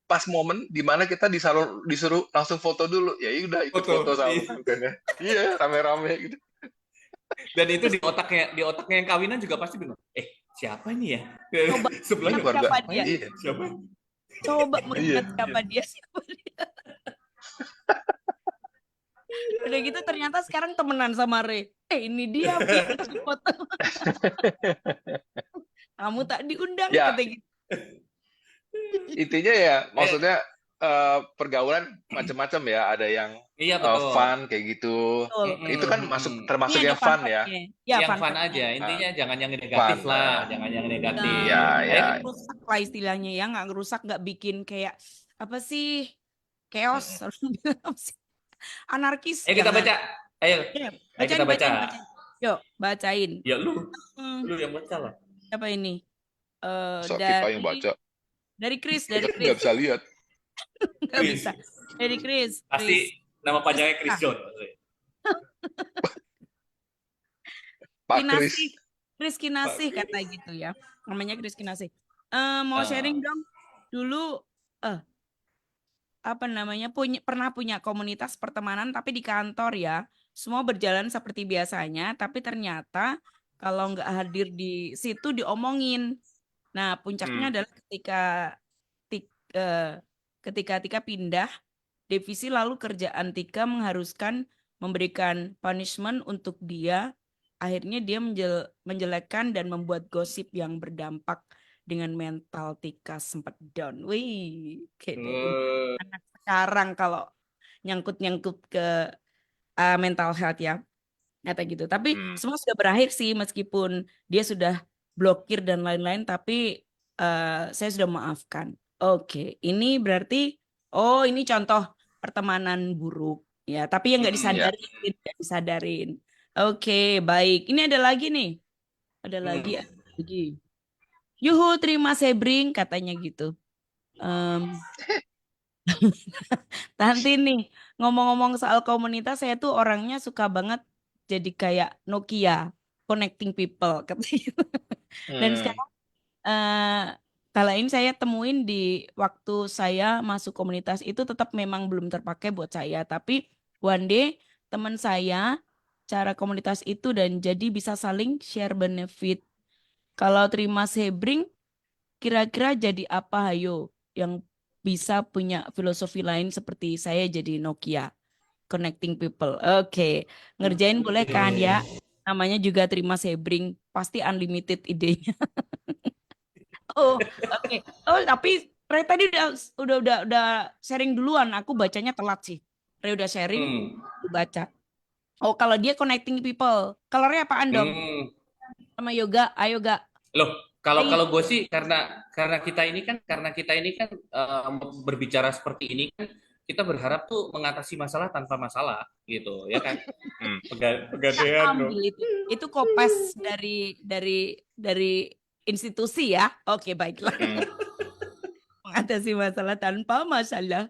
pas momen di mana kita disuruh langsung foto dulu, ya udah ikut foto sama Iya. pengantinnya. Iya, rame-rame gitu. Dan itu di otaknya yang kawinan juga pasti bingung. Siapa ini ya? Coba Sebelahnya Ini keluarga. siapa dia? Iya. siapa? Coba mengingat Iya. siapa dia, siapa dia. Udah gitu ternyata sekarang temenan sama Re. Ini dia foto. Kamu tak diundang Ya, kata gitu. intinya ya, maksudnya pergaulan macam-macam ya. Ada yang Iya betul. fun kayak gitu. Betul. Itu kan termasuk Ini yang ada fun ya. fun-funnya. Ya, yang fun fun-funnya. aja. Intinya jangan yang negatif Fun. lah, jangan yang negatif. Ya, ya. Rusak lah istilahnya ya, nggak ngerusak, nggak bikin kayak apa sih, chaos, anarkis. Ayo kita jangan. baca. Ayo Bacain, kita baca. bacain. Yuk, bacain. Ya lu yang baca lah. Apa ini? So, kita yang baca. Dari Chris, Kita nggak bisa lihat. Nggak bisa. Dari Chris. Pasti nama panjangnya Chris John. Pak Kris. Chris Kinasih kata gitu ya. Namanya Chris Kinasih. Mau sharing dong. Dulu apa namanya, pernah punya komunitas pertemanan tapi di kantor ya. Semua berjalan seperti biasanya, tapi ternyata kalau nggak hadir di situ diomongin. Nah, puncaknya adalah ketika Tika pindah divisi, lalu kerjaan Tika mengharuskan memberikan punishment untuk dia. Akhirnya dia menjelekkan dan membuat gosip yang berdampak dengan mental Tika sempat down. Wih, anak sekarang kalau nyangkut ke mental health ya, kata gitu. Tapi semua sudah berakhir sih, meskipun dia sudah blokir dan lain-lain, tapi saya sudah maafkan. Oke, ini berarti ini contoh pertemanan buruk ya, tapi yang nggak disadarin. Oke, baik. Ini ada lagi nih. Ada lagi, ada lagi. Yuhu, terima sebring katanya gitu. Em, Nanti nih ngomong-ngomong soal komunitas, saya tuh orangnya suka banget jadi kayak Nokia, connecting people katanya. Dan Hmm. sekarang kalau ini saya temuin di waktu saya masuk komunitas itu tetap memang belum terpakai buat saya. Tapi one day teman saya cara komunitas itu dan jadi bisa saling share benefit. Kalau terima sebring, kira-kira jadi apa ayo yang bisa punya filosofi lain seperti saya jadi Nokia, connecting people. Oke, ngerjain boleh kan ya? Namanya juga terima sebring, pasti unlimited idenya. Oh, oke. Oh, tapi Ray tadi udah sharing duluan. Aku bacanya telat sih. Ray udah sharing, Hmm. aku baca. Oh, kalau dia connecting people. Colornya apaan dong? Hmm. Sama yoga, ayo gak. Loh, kalau Ayo. kalau gue sih karena kita ini kan berbicara seperti ini kan kita berharap tuh mengatasi masalah tanpa masalah gitu ya kan. Hmm. Nggak Pegadaian dong. ambil itu. Itu kopes dari institusi ya. Oke, baiklah. Hmm. Mengatasi masalah tanpa masalah.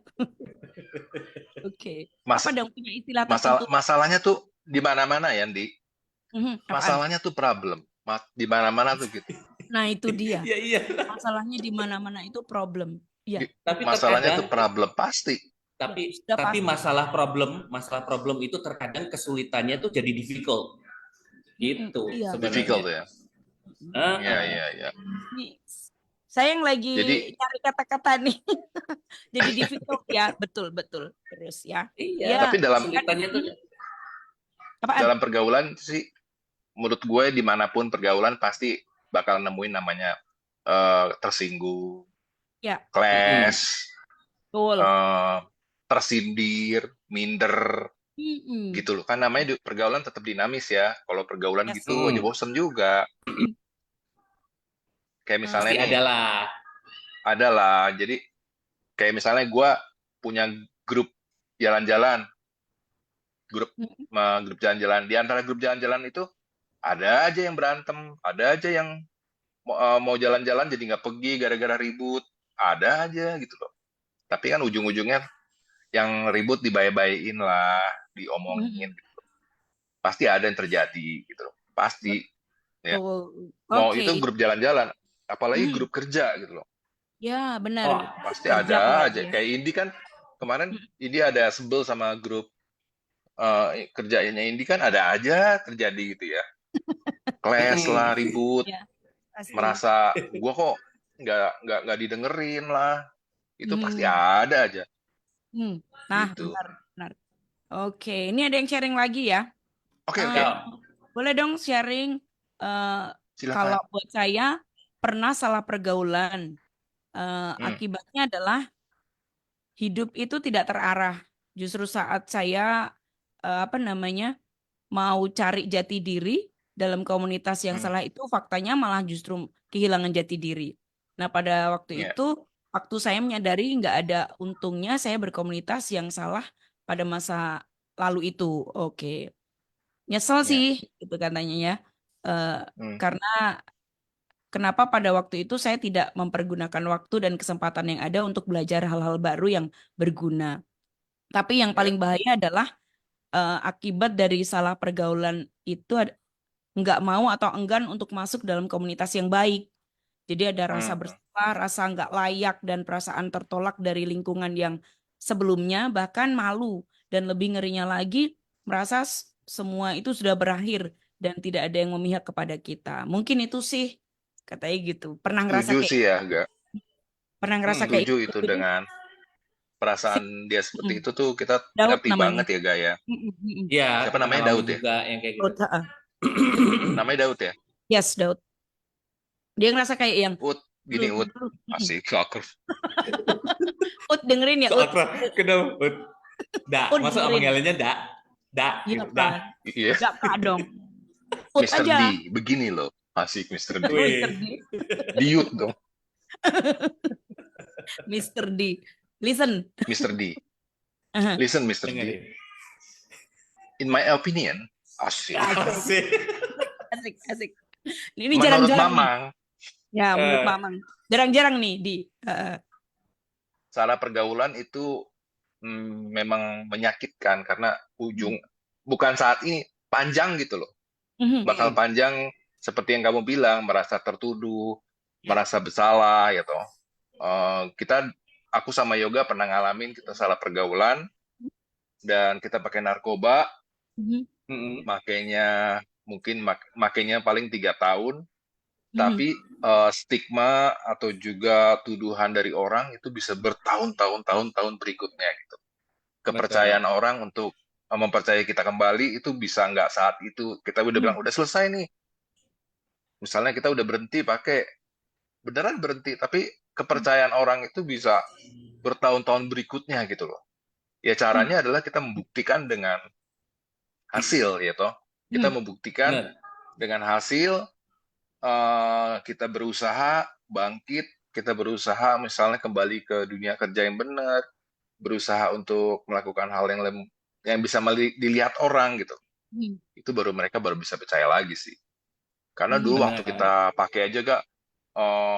Oke. Mas Apa dong punya istilah tertentu? masalahnya tuh di mana-mana ya, Ndi. Apaan? Masalahnya tuh problem. Di mana-mana tuh gitu. Nah, itu dia. Iya iya. Masalahnya di mana-mana itu problem. Iya, Tapi Masalahnya terkadang tuh problem pasti. ya, tapi sudah tapi pasti. masalah problem itu terkadang kesulitannya tuh jadi difficult gitu Iya. Difficult sebenarnya. ya. Iya, Heeh. iya, iya. Ini saya yang lagi Jadi cari kata-kata nih. Jadi difficult ya, betul betul. Terus ya. Iya, Ya, tapi dalam kan kesulitannya tuh apaan? dalam pergaulan sih, menurut gue dimanapun pergaulan pasti bakal nemuin namanya tersinggung, Ya, mm-mm. clash, betul. eh, tersindir, minder, Mm-mm. gitu loh. Kan namanya pergaulan tetap dinamis ya. Kalau pergaulan Yes. gitu aja Mm. bosen juga. Kayak misalnya Pasti nih, ada lah. ada lah. Jadi kayak misalnya gue punya grup jalan-jalan, grup Mm-mm. grup jalan-jalan. Di antara grup jalan-jalan itu ada aja yang berantem, ada aja yang mau jalan-jalan jadi nggak pergi gara-gara ribut, ada aja gitu loh. Tapi kan ujung-ujungnya yang ribut dibaik-baikin lah, diomongin. Mm-mm. Pasti ada yang terjadi gitu loh. Pasti ya. Betul. Mau itu Oke. grup jalan-jalan, apalagi Mm. grup kerja gitu loh. Ya, benar. Oh, Pasti Kerja ada apalagi aja. ya. Kayak Indi kan kemarin Mm. Indi ada sebel sama grup kerjanya Indi kan ada aja terjadi gitu ya. Clash mm-mm. lah, ribut, Ya, pasti. merasa gua kok nggak didengerin lah. Itu pasti Hmm. ada aja Hmm. Nah, gitu. benar, benar. Oke, ini ada yang sharing lagi ya. Oke, Eh, oke. Ya. Boleh dong sharing eh, kalau Silakan. buat saya pernah salah pergaulan. Hmm. Akibatnya adalah hidup itu tidak terarah. Justru saat saya apa namanya mau cari jati diri dalam komunitas yang Hmm. salah itu faktanya malah justru kehilangan jati diri. Nah, pada waktu Ya. itu waktu saya menyadari nggak ada untungnya saya berkomunitas yang salah pada masa lalu itu. Oke. Nyesel Ya. sih itu katanya ya. Eh, Hmm. karena kenapa pada waktu itu saya tidak mempergunakan waktu dan kesempatan yang ada untuk belajar hal-hal baru yang berguna. Tapi yang Ya. paling bahaya adalah akibat dari salah pergaulan itu nggak mau atau enggan untuk masuk dalam komunitas yang baik. Jadi ada rasa Hmm. bersalah, rasa nggak layak, dan perasaan tertolak dari lingkungan yang sebelumnya, bahkan malu. Dan lebih ngerinya lagi, merasa semua itu sudah berakhir dan tidak ada yang memihak kepada kita. Mungkin itu sih, katanya gitu. Setuju sih ya, enggak. Pernah ngerasa kayak Setuju gitu. itu Jadi, dengan si, perasaan dia seperti mm, itu tuh kita Daud ngerti namanya. banget ya, Gaya. Ya, Siapa pernah namanya? ngalamin Daud ya? juga yang kayak gitu. Daud, ha-ha. Namanya Daud ya? Yes, Daud. Dia ngerasa kayak yang, Gini Ut, asik, akrab. Ut dengerin ya, So Ut. akrab, kenapa? Da, Ut masa dengerin. panggilannya da, Iya gitu, kan? da. Iya, Gak kak dong. Ut Mr. aja. D, begini loh. Asik Mr. D. Mr. Wih, D. Diut dong, Mr. D. Listen. Mr. D. Aha. Listen Mr. D, dengerin. in my opinion, asik. Asik, Asik. asik, asik. Ini Menurut jarang-jarang nih. Mamang, Ya, menurut Eh, Mamang. Jarang-jarang nih di. salah pergaulan itu memang menyakitkan karena bukan saat ini, panjang gitu loh. Mhm. Bakal mm, panjang seperti yang kamu bilang, merasa tertuduh, merasa bersalah gitu. Kita, aku sama Yoga pernah ngalamin kita salah pergaulan dan kita pakai narkoba, Mhm. mm, makanya mungkin makanya paling 3 tahun, Mhm. tapi stigma atau juga tuduhan dari orang itu bisa bertahun-tahun tahun-tahun berikutnya gitu. betul. Kepercayaan orang untuk mempercayai kita kembali itu bisa nggak saat itu kita udah bilang Mhm. udah selesai nih. Misalnya kita udah berhenti pakai, beneran berhenti, tapi kepercayaan orang itu bisa bertahun-tahun berikutnya gitu loh. Ya Mhm. caranya adalah kita membuktikan dengan hasil ya toh. Kita Mhm. membuktikan Benar. dengan hasil, kita berusaha bangkit, kita berusaha misalnya kembali ke dunia kerja yang benar, berusaha untuk melakukan hal yang bisa dilihat orang gitu. Mhm. Itu baru mereka baru bisa percaya lagi sih. Karena Mhm. dulu waktu Benar. kita pakai aja gak,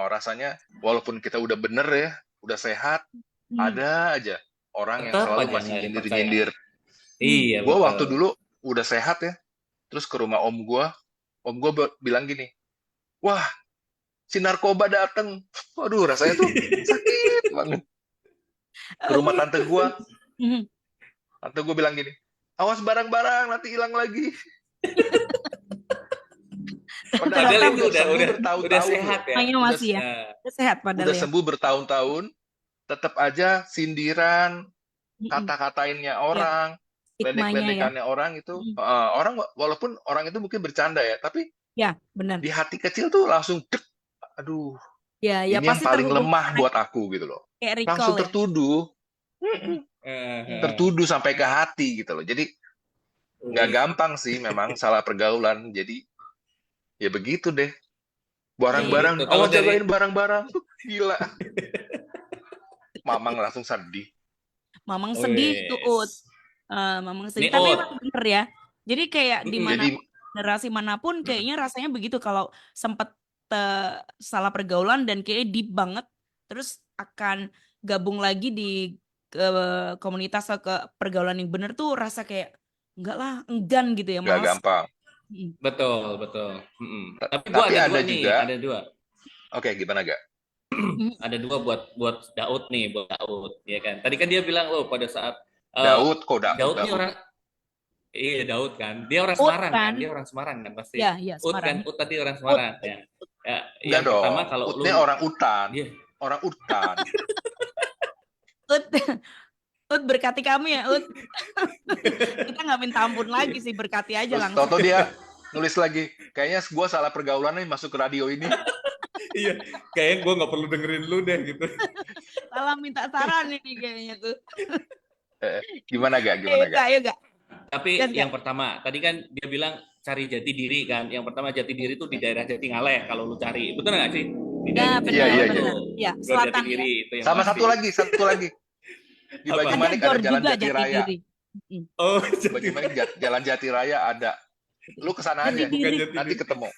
rasanya walaupun kita udah bener ya, udah sehat, Mhm. ada aja orang yang Tetap selalu aja masih nggak percaya. nyindir-nyindir. Mhm. Iya, Gue betul. waktu dulu udah sehat ya, terus ke rumah om gue bilang gini, wah si narkoba dateng. Waduh rasanya tuh sakit banget. Ke Oh rumah gitu. Mhm. tante gue bilang gini, awas barang-barang nanti hilang lagi. Padahal Padahal Ternyata dia itu udah udah sembuh udah udah bertahun-tahun loh. sehat ya. semuanya Udah masih ya. Eh, Sehat padahal udah ya. sembuh bertahun-tahun, tetap aja sindiran, Mhm. kata-katainnya Ya, orang, stigmanya ya. ledek-ledekannya orang itu, Mhm. orang walaupun orang itu mungkin bercanda ya, tapi Ya, benar. di hati kecil tuh langsung dek, aduh, Ya, ya ini yang pasti paling terhubung lemah buat aku gitu loh. kayak recall Langsung ya. tertuduh, Mhm. tertuduh sampai ke hati gitu loh. Jadi nggak wih. gampang sih memang salah pergaulan. Jadi ya begitu deh. Ya begitu. Barang-barang, Kalau awas dari jagain barang-barang. Gila. Mamang langsung sedih. Mamang sedih tuh, Ut. wis. Mamang sedih. Nih Tapi Ut. emang bener ya. Jadi kayak Mm-mm. Jadi dimanapun, generasi manapun, kayaknya rasanya begitu. Kalau sempet salah pergaulan dan kayaknya deep banget, terus akan gabung lagi di komunitas atau ke pergaulan yang bener tuh rasa kayak enggak lah, enggan gitu ya, nggak males. gampang. Mm. Betul, betul. Mm-mm. Tapi gua Tapi ada ada dua nih, juga, ada dua. oke gimana gak? Mm. Ada dua buat Daud nih, buat Daud, ya kan. Tadi kan dia bilang oh pada saat eh, Daud kok Daud, Daud nih Daud. orang iya Daud kan. Dia orang Ut Semarang kan? kan? Dia orang Semarang kan pasti. Ya, ya, Ut kan, Semarang. Ut tadi orang Ut. Semarang ya. Ya, Enggak yang pertama dong. kalau Utnya lu orang utan. dia Orang utan. Ut. Ut berkati kami ya, Ut. Kita nggak minta ampun lagi sih, berkati aja Terus langsung. Toto dia nulis lagi, kayaknya gue salah pergaulan nih masuk ke radio ini. iya, kayaknya gue nggak perlu dengerin lu deh gitu. Salah minta saran ini kayaknya tuh. Gimana gak? Ayo Gimana gak? gak, ayo gak. Gas Tapi gak. yang pertama, tadi kan dia bilang cari jati diri kan. Yang pertama jati diri itu di daerah Jatingaleh kalau lu cari. Betul nggak sih? Di Ya daerah Iya, benar, iya, Jatingaleh iya. tuh benar. Ya, Gor Jati selatan ya. Diri itu yang Sama pasti. satu lagi. Di Apa? Ada Banyumanik gor ada Jalan juga Jati jati Raya. diri. Mm. Oh, Di Banyumanik Jalan Jati Raya ada. Lu kesana Jati aja, bukan diri. jati nanti diri. ketemu.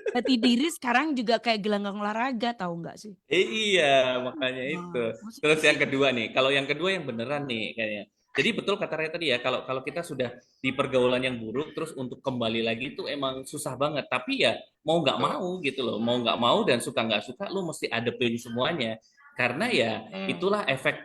Jati diri sekarang juga kayak gelanggang olahraga, tahu nggak sih? Iya, makanya itu. Maksudnya Terus sih. yang kedua nih, kalau yang kedua yang beneran nih kayaknya. Jadi betul kata Raya tadi ya, kalau kita sudah di pergaulan yang buruk, terus untuk kembali lagi itu emang susah banget. Tapi ya mau nggak Betul. mau gitu loh, mau nggak mau dan suka nggak suka, lu mesti adepin semuanya. Karena ya itulah efek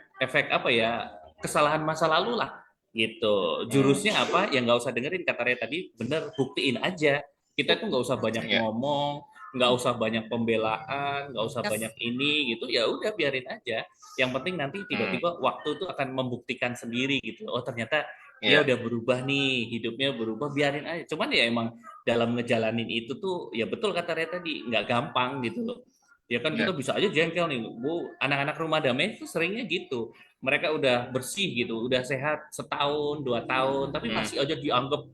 apa ya kesalahan masa lalu lah gitu. Jurusnya apa? Ya nggak usah dengerin kata Raya tadi, bener buktiin aja. Kita tuh nggak usah banyak Iya. ngomong, nggak usah banyak pembelaan, nggak usah Yes. banyak ini gitu, ya udah biarin aja. Yang penting nanti tiba-tiba waktu itu akan membuktikan sendiri gitu. Oh ternyata dia Iya. udah berubah nih, hidupnya berubah, biarin aja. Cuman ya emang dalam ngejalanin itu tuh, ya betul kata Raya tadi, nggak gampang gitu loh. Ya kan Iya. kita bisa aja jengkel nih, Bu. Anak-anak rumah damai itu seringnya gitu. Mereka udah bersih gitu, udah sehat setahun, 2 tahun, tapi masih aja dianggap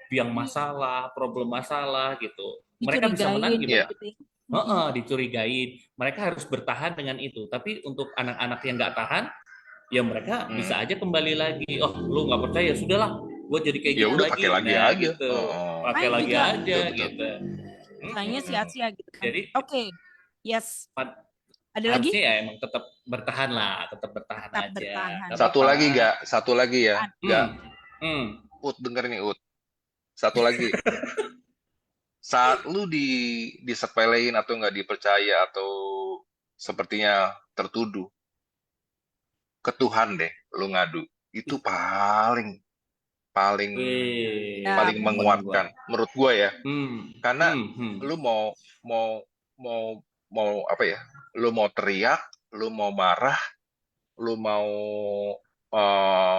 biang masalah, problem masalah gitu. Mereka bisa menang Dicurigain gimana? Iya. gitu. Dicurigain. Mereka harus bertahan dengan itu. Tapi untuk anak-anak yang nggak tahan, ya mereka bisa aja kembali lagi. Oh, lu nggak percaya? Sudahlah, gue jadi kayak Ya gitu udah lagi. pakai lagi Nah, aja. gitu. Oh, Pakai Main lagi juga aja betul. gitu. usahanya sia-sia gitu kan. Jadi Oke, yes. pad- Ada lagi? harusnya ya emang tetap bertahan lah, tetap bertahan Tetap aja. bertahan. Gak Satu apa-apa. lagi gak? Satu lagi ya. Gak. Hmm. Ut, denger nih Ut. Satu lagi. Saat lu disepelein atau nggak dipercaya atau sepertinya tertuduh, ke Tuhan deh lu ngadu. Itu paling paling Wih, Ya, paling bener. menguatkan menurut gua ya. Karena Hmm. lu mau mau mau apa ya? Lu mau teriak, lu mau marah, lu mau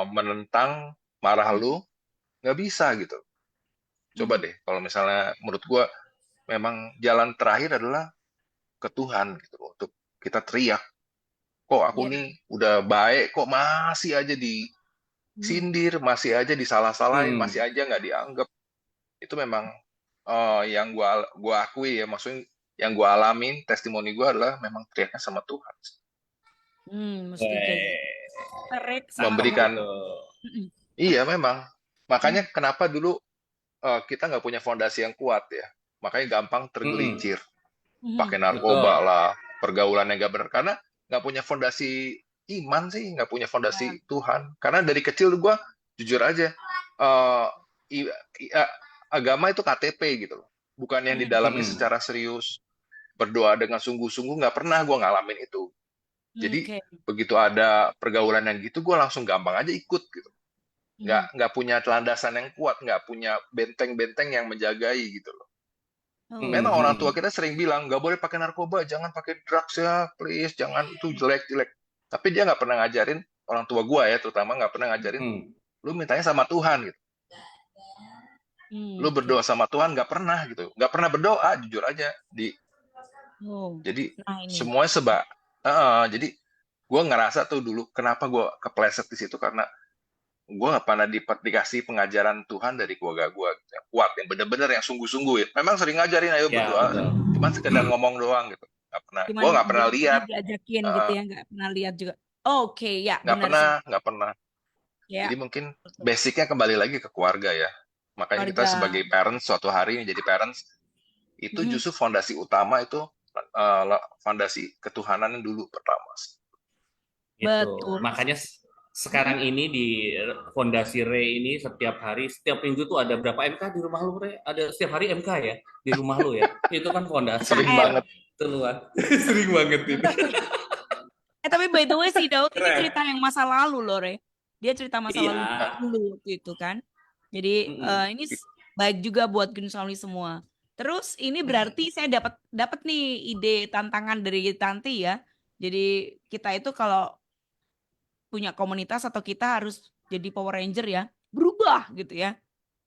menentang marah lu, nggak bisa gitu. Coba deh kalau misalnya menurut gua memang jalan terakhir adalah ke Tuhan gitu loh, untuk kita teriak, kok aku Ya. nih udah baik kok masih aja disindir, masih aja disalah-salahin, masih aja nggak dianggap. Itu memang yang gua akui ya, maksudnya yang gua alamin, testimoni gua adalah memang teriaknya sama Tuhan, Mesti kayak gitu. Terik sama memberikan. Tuhan. Iya memang, makanya kenapa dulu kita nggak punya fondasi yang kuat ya, makanya gampang tergelincir, pakai narkoba Betul. lah, pergaulan yang nggak benar, karena nggak punya fondasi iman sih, nggak punya fondasi Tuhan. Karena dari kecil gue jujur aja, eh, i- agama itu KTP gitu loh, bukan yang didalami secara serius, berdoa dengan sungguh-sungguh, nggak pernah gue ngalamin itu. Jadi Oke. begitu ada pergaulan yang gitu, gue langsung gampang aja ikut gitu. Nggak punya landasan yang kuat, nggak punya benteng-benteng yang menjagai gitu loh. Memang orang tua kita sering bilang, nggak boleh pakai narkoba, jangan pakai drugs ya, please, jangan, itu jelek-jelek. Tapi dia nggak pernah ngajarin, orang tua gua ya terutama nggak pernah ngajarin, lu mintanya sama Tuhan gitu. Lu berdoa sama Tuhan nggak pernah gitu, nggak pernah berdoa, jujur aja. Jadi Nah ini. semuanya jadi gua ngerasa tuh dulu, kenapa gua kepleset di situ, karena gue nggak pernah dikasih pengajaran Tuhan dari keluarga gue gitu, yang kuat, yang bener-bener yang sungguh-sungguh ya. Memang sering ngajarin ayo Ya, berdoa, betul. cuman sekedar ngomong doang gitu. Nggak pernah, Cuman gue nggak pernah belum lihat, diajakin gitu ya, nggak pernah lihat juga. Oke, ya nggak benar pernah, sih. nggak pernah. Ya, Jadi mungkin basicnya kembali lagi ke keluarga ya. Makanya kita keluarga. sebagai parents, suatu hari menjadi parents, itu justru fondasi utama itu fondasi ketuhanan yang dulu pertama. Gitu. Betul. Makanya sekarang ini di Fondasi Ray ini setiap hari, setiap minggu tuh ada berapa MK di rumah lu, Ray? Ada setiap hari MK ya di rumah lu ya? Itu kan fondasi. Sering KR. banget. Itu luar. Sering banget itu. Tapi by the way sih Daud, ini Keren. cerita yang masa lalu loh, Re. Dia cerita masa Iya. lalu dulu waktu itu kan. Jadi ini baik juga buat Gunsauli semua. Terus ini berarti saya dapat nih ide tantangan dari Tanti ya. Jadi kita itu kalau punya komunitas atau kita harus jadi Power Ranger ya, berubah gitu ya.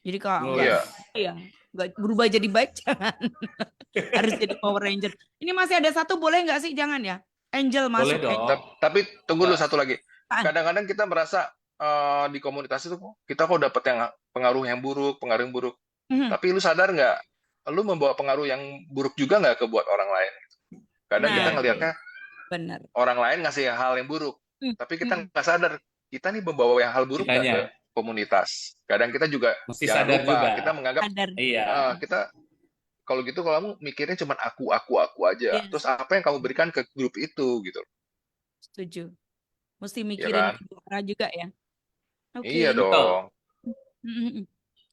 Jadi kalau Iya. nggak berubah jadi baik jangan. Harus jadi Power Ranger. Ini masih ada satu, boleh nggak sih? Jangan ya. Angel Boleh masuk. dong. Tapi tunggu dulu Nah. satu lagi. Kadang-kadang kita merasa di komunitas itu kita kok dapat yang pengaruh yang buruk, Tapi lu sadar nggak? Lu membawa pengaruh yang buruk juga nggak ke buat orang lain? Kadang Nah, kita ngelihatnya benar. orang lain ngasih hal yang buruk, tapi kita nggak sadar kita nih membawa yang hal buruk nggak ke komunitas. Kadang kita juga mesti jangan sadar lupa, juga. kita menganggap Iya. kita kalau gitu, kalau kamu mikirnya cuma aku aja. Yes. Terus apa yang kamu berikan ke grup itu gitu? Setuju. Mesti Ya mikirin kan? kedua arah juga ya. Oke. Iya dong.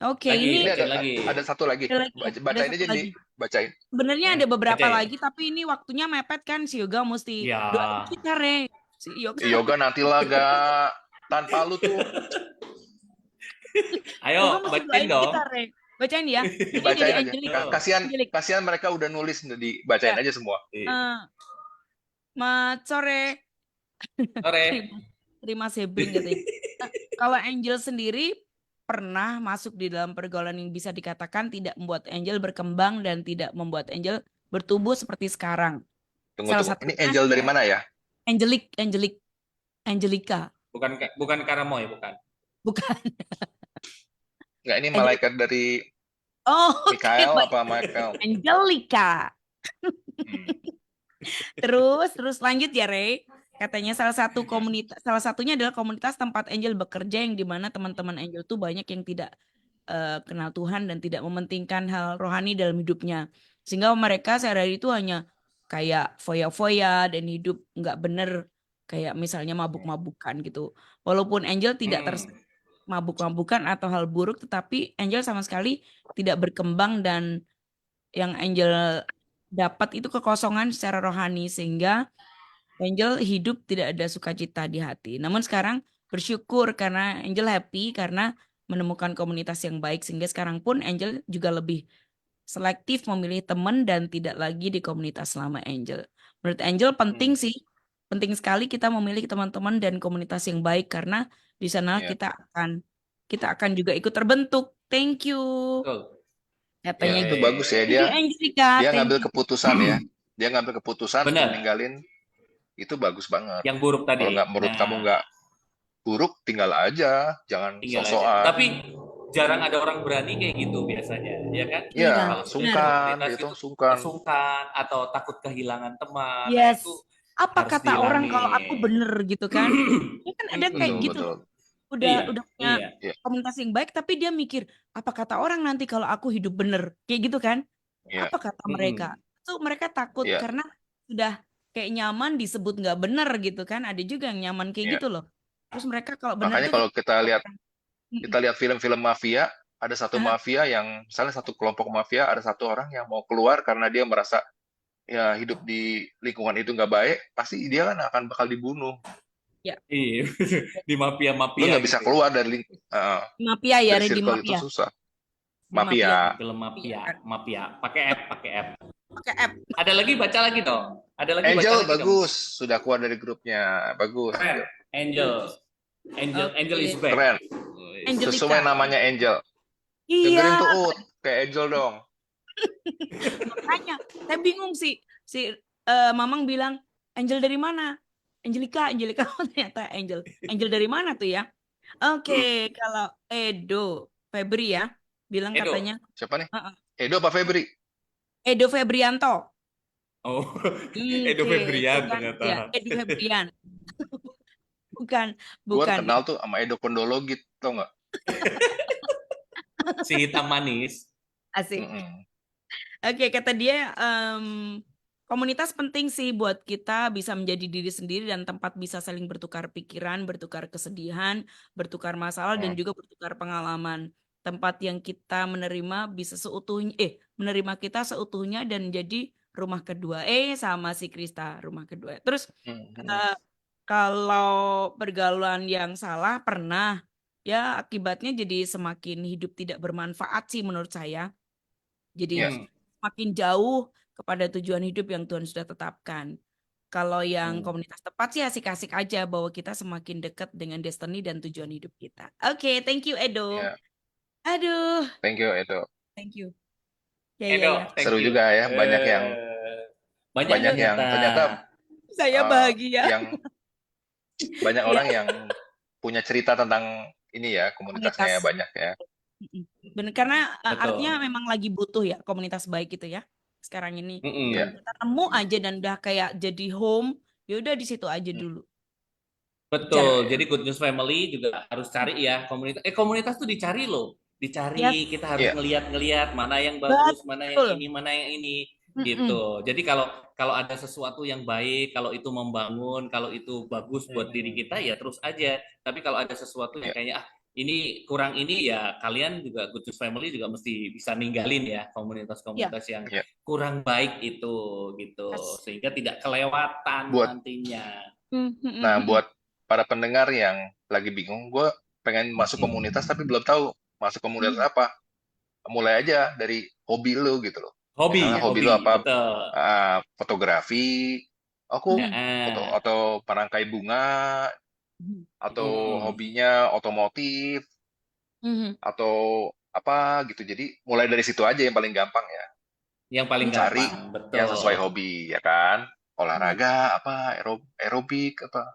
Oke, Lagi, ini ada satu lagi. ada lagi. Bacain Ada aja satu nih, lagi. bacain. Sebenarnya ada beberapa Bacain. lagi, tapi ini waktunya mepet kan, si Yoga mesti Ya. doain kita, Re. Si Yoga. Yoga nantilah gak tanpa lu tuh. Ayo, Yoga mesti bacain doain dong. kita, Re. Bacain ya. Ini Dibacain dari aja. Angelic. Kasihan mereka udah nulis, dibacain aja semua. Sore. Sore. Terima sebring katanya. Kalau Angel sendiri pernah masuk di dalam pergaulan yang bisa dikatakan tidak membuat Angel berkembang dan tidak membuat Angel bertumbuh seperti sekarang. Tunggu. Ini Angel dari mana ya? Angelica. Bukan Karamoy, bukan. Bukan. Enggak, ini malaikat dari Mikael apa Michael? Angelica. Terus lanjut ya, Ray. Katanya salah satunya adalah komunitas tempat Angel bekerja, yang dimana teman-teman Angel tuh banyak yang tidak kenal Tuhan dan tidak mementingkan hal rohani dalam hidupnya. Sehingga mereka sehari-hari itu hanya kayak foya-foya dan hidup nggak bener, kayak misalnya mabuk-mabukan gitu. Walaupun Angel tidak mabuk-mabukan atau hal buruk, tetapi Angel sama sekali tidak berkembang, dan yang Angel dapat itu kekosongan secara rohani, sehingga Angel hidup tidak ada sukacita di hati. Namun sekarang bersyukur karena Angel happy karena menemukan komunitas yang baik, sehingga sekarang pun Angel juga lebih selektif memilih teman dan tidak lagi di komunitas lama Angel. Menurut Angel penting sih, penting sekali kita memilih teman-teman dan komunitas yang baik, karena di sana Iya. kita akan juga ikut terbentuk. Thank you. Betul. Katanya Itu gitu. bagus ya, Thank you Angelica, dia thank ngambil you. keputusan ya. Dia ngambil keputusan untuk Benar. ninggalin, itu bagus banget. Yang buruk tadi. Kalau nggak menurut kamu nggak buruk, tinggal aja, jangan tinggal aja. sok-sokan. Tapi jarang ada orang berani kayak gitu biasanya, ya kan? Ya, Iya, Kalau sudah benar. di sungkan komunitas gitu, itu sungkan. sungkan atau takut kehilangan teman, nah Yes. itu Apa harus kata orang kalau aku dihilangin. bener gitu kan? Ini kan ada kayak Betul, gitu betul. loh. Udah Iya, punya iya. Iya, komunitas yang baik, tapi dia mikir apa kata orang nanti kalau aku hidup bener, kayak gitu kan? iya, Apa kata mereka? Itu mereka takut iya, karena sudah kayak nyaman disebut nggak bener gitu kan? Ada juga yang nyaman kayak iya. gitu loh. Terus mereka kalau bener Makanya tuh kalau kita lihat Mm-mm. film-film mafia, ada satu Ah, mafia yang, misalnya satu kelompok mafia, ada satu orang yang mau keluar karena dia merasa ya hidup di lingkungan itu nggak baik, pasti dia kan akan bakal dibunuh. ya, Iya, di Lu mafia-mafia nggak bisa gitu. keluar dari mafia ya, dari Re, di circle itu mafia, susah. di mafia, Mafia. Film Iya mafia, kan? mafia. Pakai app. Pakai app. Ada lagi baca lagi dong. Ada lagi baca Angel lagi dong. bagus, sudah keluar dari grupnya, bagus. Keren. Angel is Oke, back. Keren. Angelica. Sesuai namanya Angel. Iya, Dengerin tuh kayak Angel dong. makanya saya bingung sih. Si Mamang bilang, Angel dari mana? Angelica. Oh, ternyata Angel. Angel dari mana tuh ya? Oke, kalau Edo Febri ya, bilang Edo. katanya Siapa nih? uh-uh, Edo apa Febri? Edo Febrianto. Oh, Edo Oke, Febrian bukan ternyata. ya, Edo Febrian. Bukan, Gue bukan. kenal tuh sama Edo Kondologit, tau nggak? Si hitam manis. Asik. Mm-mm. Oke, kata dia komunitas penting sih buat kita bisa menjadi diri sendiri dan tempat bisa saling bertukar pikiran, bertukar kesedihan, bertukar masalah dan Hmm. juga bertukar pengalaman. Tempat yang kita menerima bisa seutuhnya, menerima kita seutuhnya dan jadi rumah kedua. Sama si Krista, rumah kedua. Terus Hmm. kalau pergaulan yang salah pernah, ya akibatnya jadi semakin hidup tidak bermanfaat sih menurut saya. Jadi Ya. makin jauh kepada tujuan hidup yang Tuhan sudah tetapkan. Kalau yang komunitas tepat sih asik-asik aja bahwa kita semakin dekat dengan destiny dan tujuan hidup kita. Oke, thank you Edo. Ya. Aduh, Thank you Edo. thank you. Ya, Edo, ya. thank Seru you. juga ya, banyak yang banyak yang ternyata Saya bahagia. yang banyak Iya. orang yang punya cerita tentang ini ya, komunitasnya Komunitas. banyak ya. Benar, karena Betul. artinya memang lagi butuh ya komunitas baik gitu ya sekarang ini. Iya. Kalau kita nemu aja dan udah kayak jadi home, ya udah di situ aja dulu. Betul. Jadi Good News Family juga harus cari ya komunitas. Komunitas tuh dicari loh. Dicari, Yes. kita harus Iya. ngeliat mana yang bagus, mana Betul. yang ini Mm-mm. gitu. Jadi kalau ada sesuatu yang baik, kalau itu membangun, kalau itu bagus buat diri kita ya terus aja. Tapi kalau ada sesuatu yang Iya. kayaknya ini kurang ini ya kalian juga Good News Family juga mesti bisa ninggalin ya komunitas-komunitas yang Iya. kurang baik itu gitu. Yes. Sehingga tidak kelewatan Buat- nantinya. Nah, buat para pendengar yang lagi bingung, gue pengen masuk komunitas tapi belum tahu masuk komunitas apa. Mulai aja dari hobi lu gitu loh. Hobi, Misalnya hobi lu apa? betul. Fotografi, aku Heeh. atau perangkai bunga, atau hobinya otomotif, atau apa gitu. Jadi mulai dari situ aja yang paling gampang ya. Yang paling Cari gampang, betul. yang sesuai hobi ya kan. Olahraga apa, aerobik apa.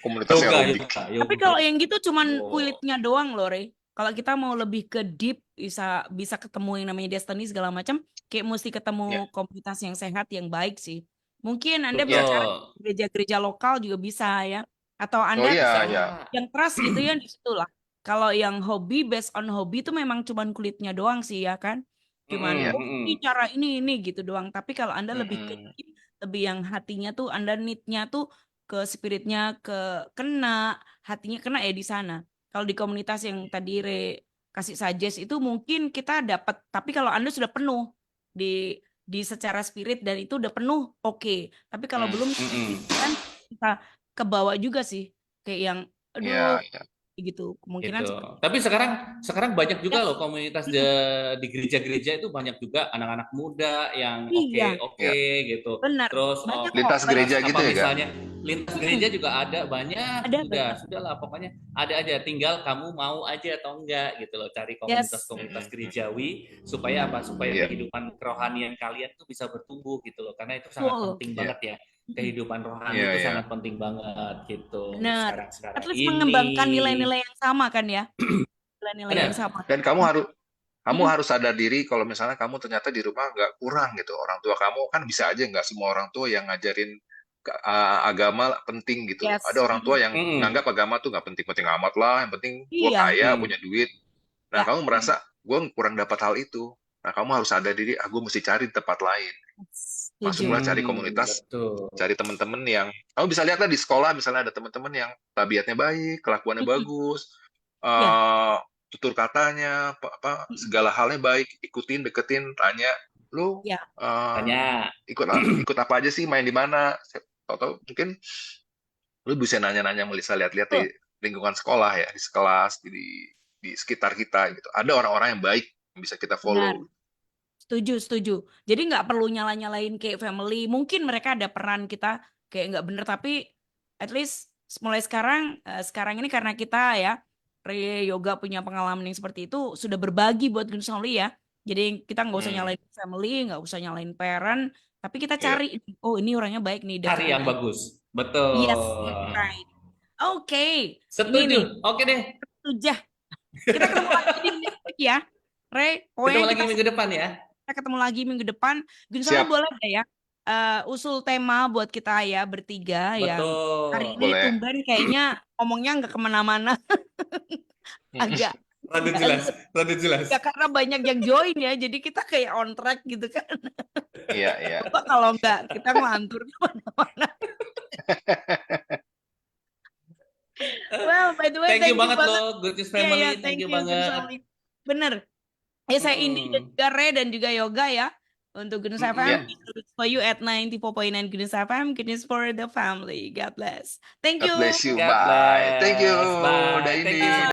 Komunitas Yoga, aerobik. yoga. Tapi kalau yang gitu cuman Oh. kulitnya doang loh, Re. Kalau kita mau lebih ke deep, bisa ketemu yang namanya destiny segala macam, kayak mesti ketemu komunitas yang sehat, yang baik sih. Mungkin Anda bisa Betul. cari gereja-gereja lokal juga bisa ya. Atau Oh Anda iya, bisa iya. yang trust gitu ya di situ lah. Kalau yang hobi, based on hobi itu memang cuman kulitnya doang sih ya kan. cuman Iya. oh ini cara ini gitu doang. Tapi kalau Anda lebih ke Mm-mm. lebih yang hatinya tuh Anda need-nya tuh ke spiritnya kena, hatinya kena ya di sana. Kalau di komunitas yang tadi Re kasih suggest itu mungkin kita dapat, tapi kalau Anda sudah penuh di secara spirit dan itu udah penuh, oke. Tapi kalau Mm. belum kan kita kebawa juga sih kayak yang Iya, aduh iya. gitu. Kemungkinan Gitu. seperti Tapi sekarang banyak juga yes. loh komunitas Mm, di gereja-gereja itu banyak juga anak-anak muda yang iya, Iya. oke gitu. benar. Terus Banyak kok, Lintas banyak. gereja gitu apa ya, Kak? misalnya lintas Mm, gereja juga ada banyak, ada banyak. sudahlah pokoknya ada aja, tinggal kamu mau aja atau enggak gitu loh, cari Yes. komunitas-komunitas Mm-mm. gerejawi supaya apa? Supaya Iya. kehidupan kerohanian kalian tuh bisa bertumbuh gitu loh. Karena itu sangat Betul. penting Iya. banget ya. Mm, Kehidupan rohani Iya, itu iya. sangat penting banget gitu benar. At sekarang-sekarang least ini. mengembangkan nilai-nilai yang sama kan ya. Nilai-nilai yang Benar. sama. Dan kamu Mm, harus sadar diri kalau misalnya kamu ternyata di rumah nggak kurang gitu. Orang tua kamu kan bisa aja nggak semua orang tua yang ngajarin agama penting gitu loh. Ada yes. orang tua yang Mm-mm. nganggap agama tuh nggak penting-penting amat lah. Yang penting gue Iya. kaya, punya duit. Nah, Ya. kamu merasa gue kurang dapat hal itu. Nah, kamu harus sadar diri, gue mesti cari di tempat lain. Setuju. Masuklah cari komunitas, Betul. cari teman-teman yang kamu bisa lihat lah di sekolah misalnya ada teman-teman yang tabiatnya baik, kelakuannya Mm, bagus, ya. eh tutur katanya, Mm, segala halnya baik, ikutin, deketin, tanya, lu ya. eh, Tanya. ikut apa aja sih, main di mana? Tahu mungkin lu bisa nanya-nanya, bisa lihat-lihat di Betul. lingkungan sekolah ya, di kelas, di sekitar kita gitu. Ada orang-orang yang baik yang bisa kita Benar. follow. Setuju, setuju. Jadi nggak perlu nyala-nyalain kayak family. Mungkin mereka ada peran kita kayak nggak bener, tapi at least mulai sekarang ini karena kita ya, Yoga punya pengalaman yang seperti itu, sudah berbagi buat Gunung Family ya. Jadi kita nggak usah Hmm, nyalain family, nggak usah nyalain parent, tapi kita ya. cari, oh ini orangnya baik nih, Cari deketin yang aja. bagus. Yes, Betul. right. Oke, ini nih, Setuju. Oke deh. sudah. Kita ketemu lagi di next week ya. Ray, Ketemu pokoknya lagi minggu depan ya. kita ketemu lagi minggu depan. Gunsalnya Siap, boleh deh ya usul tema buat kita ya bertiga yang hari Betul. ini boleh. tumben kayaknya ngomongnya nggak kemana-mana. Agak Rada nggak jelas. Rada jelas. nggak karena banyak yang join ya, jadi kita kayak on track gitu kan. Iya, iya. Coba kalau nggak kita ngelantur kemana-mana. Well, by the way, Thank you thank you banget banget. loh, Good News Iya ya, Family. Thank thank you you banget. Gunsalnya. Bener. Saya Indi dan Mm-mm. juga Re dan juga Yoga ya. Untuk Gunus FM, Ya, Mm-mm. it's for you at 94.9 Gunus FM, Goodness for the family. God bless. Thank God you. bless you. God Bye. Thank you, bless. Bye. Thank you so Daini. much.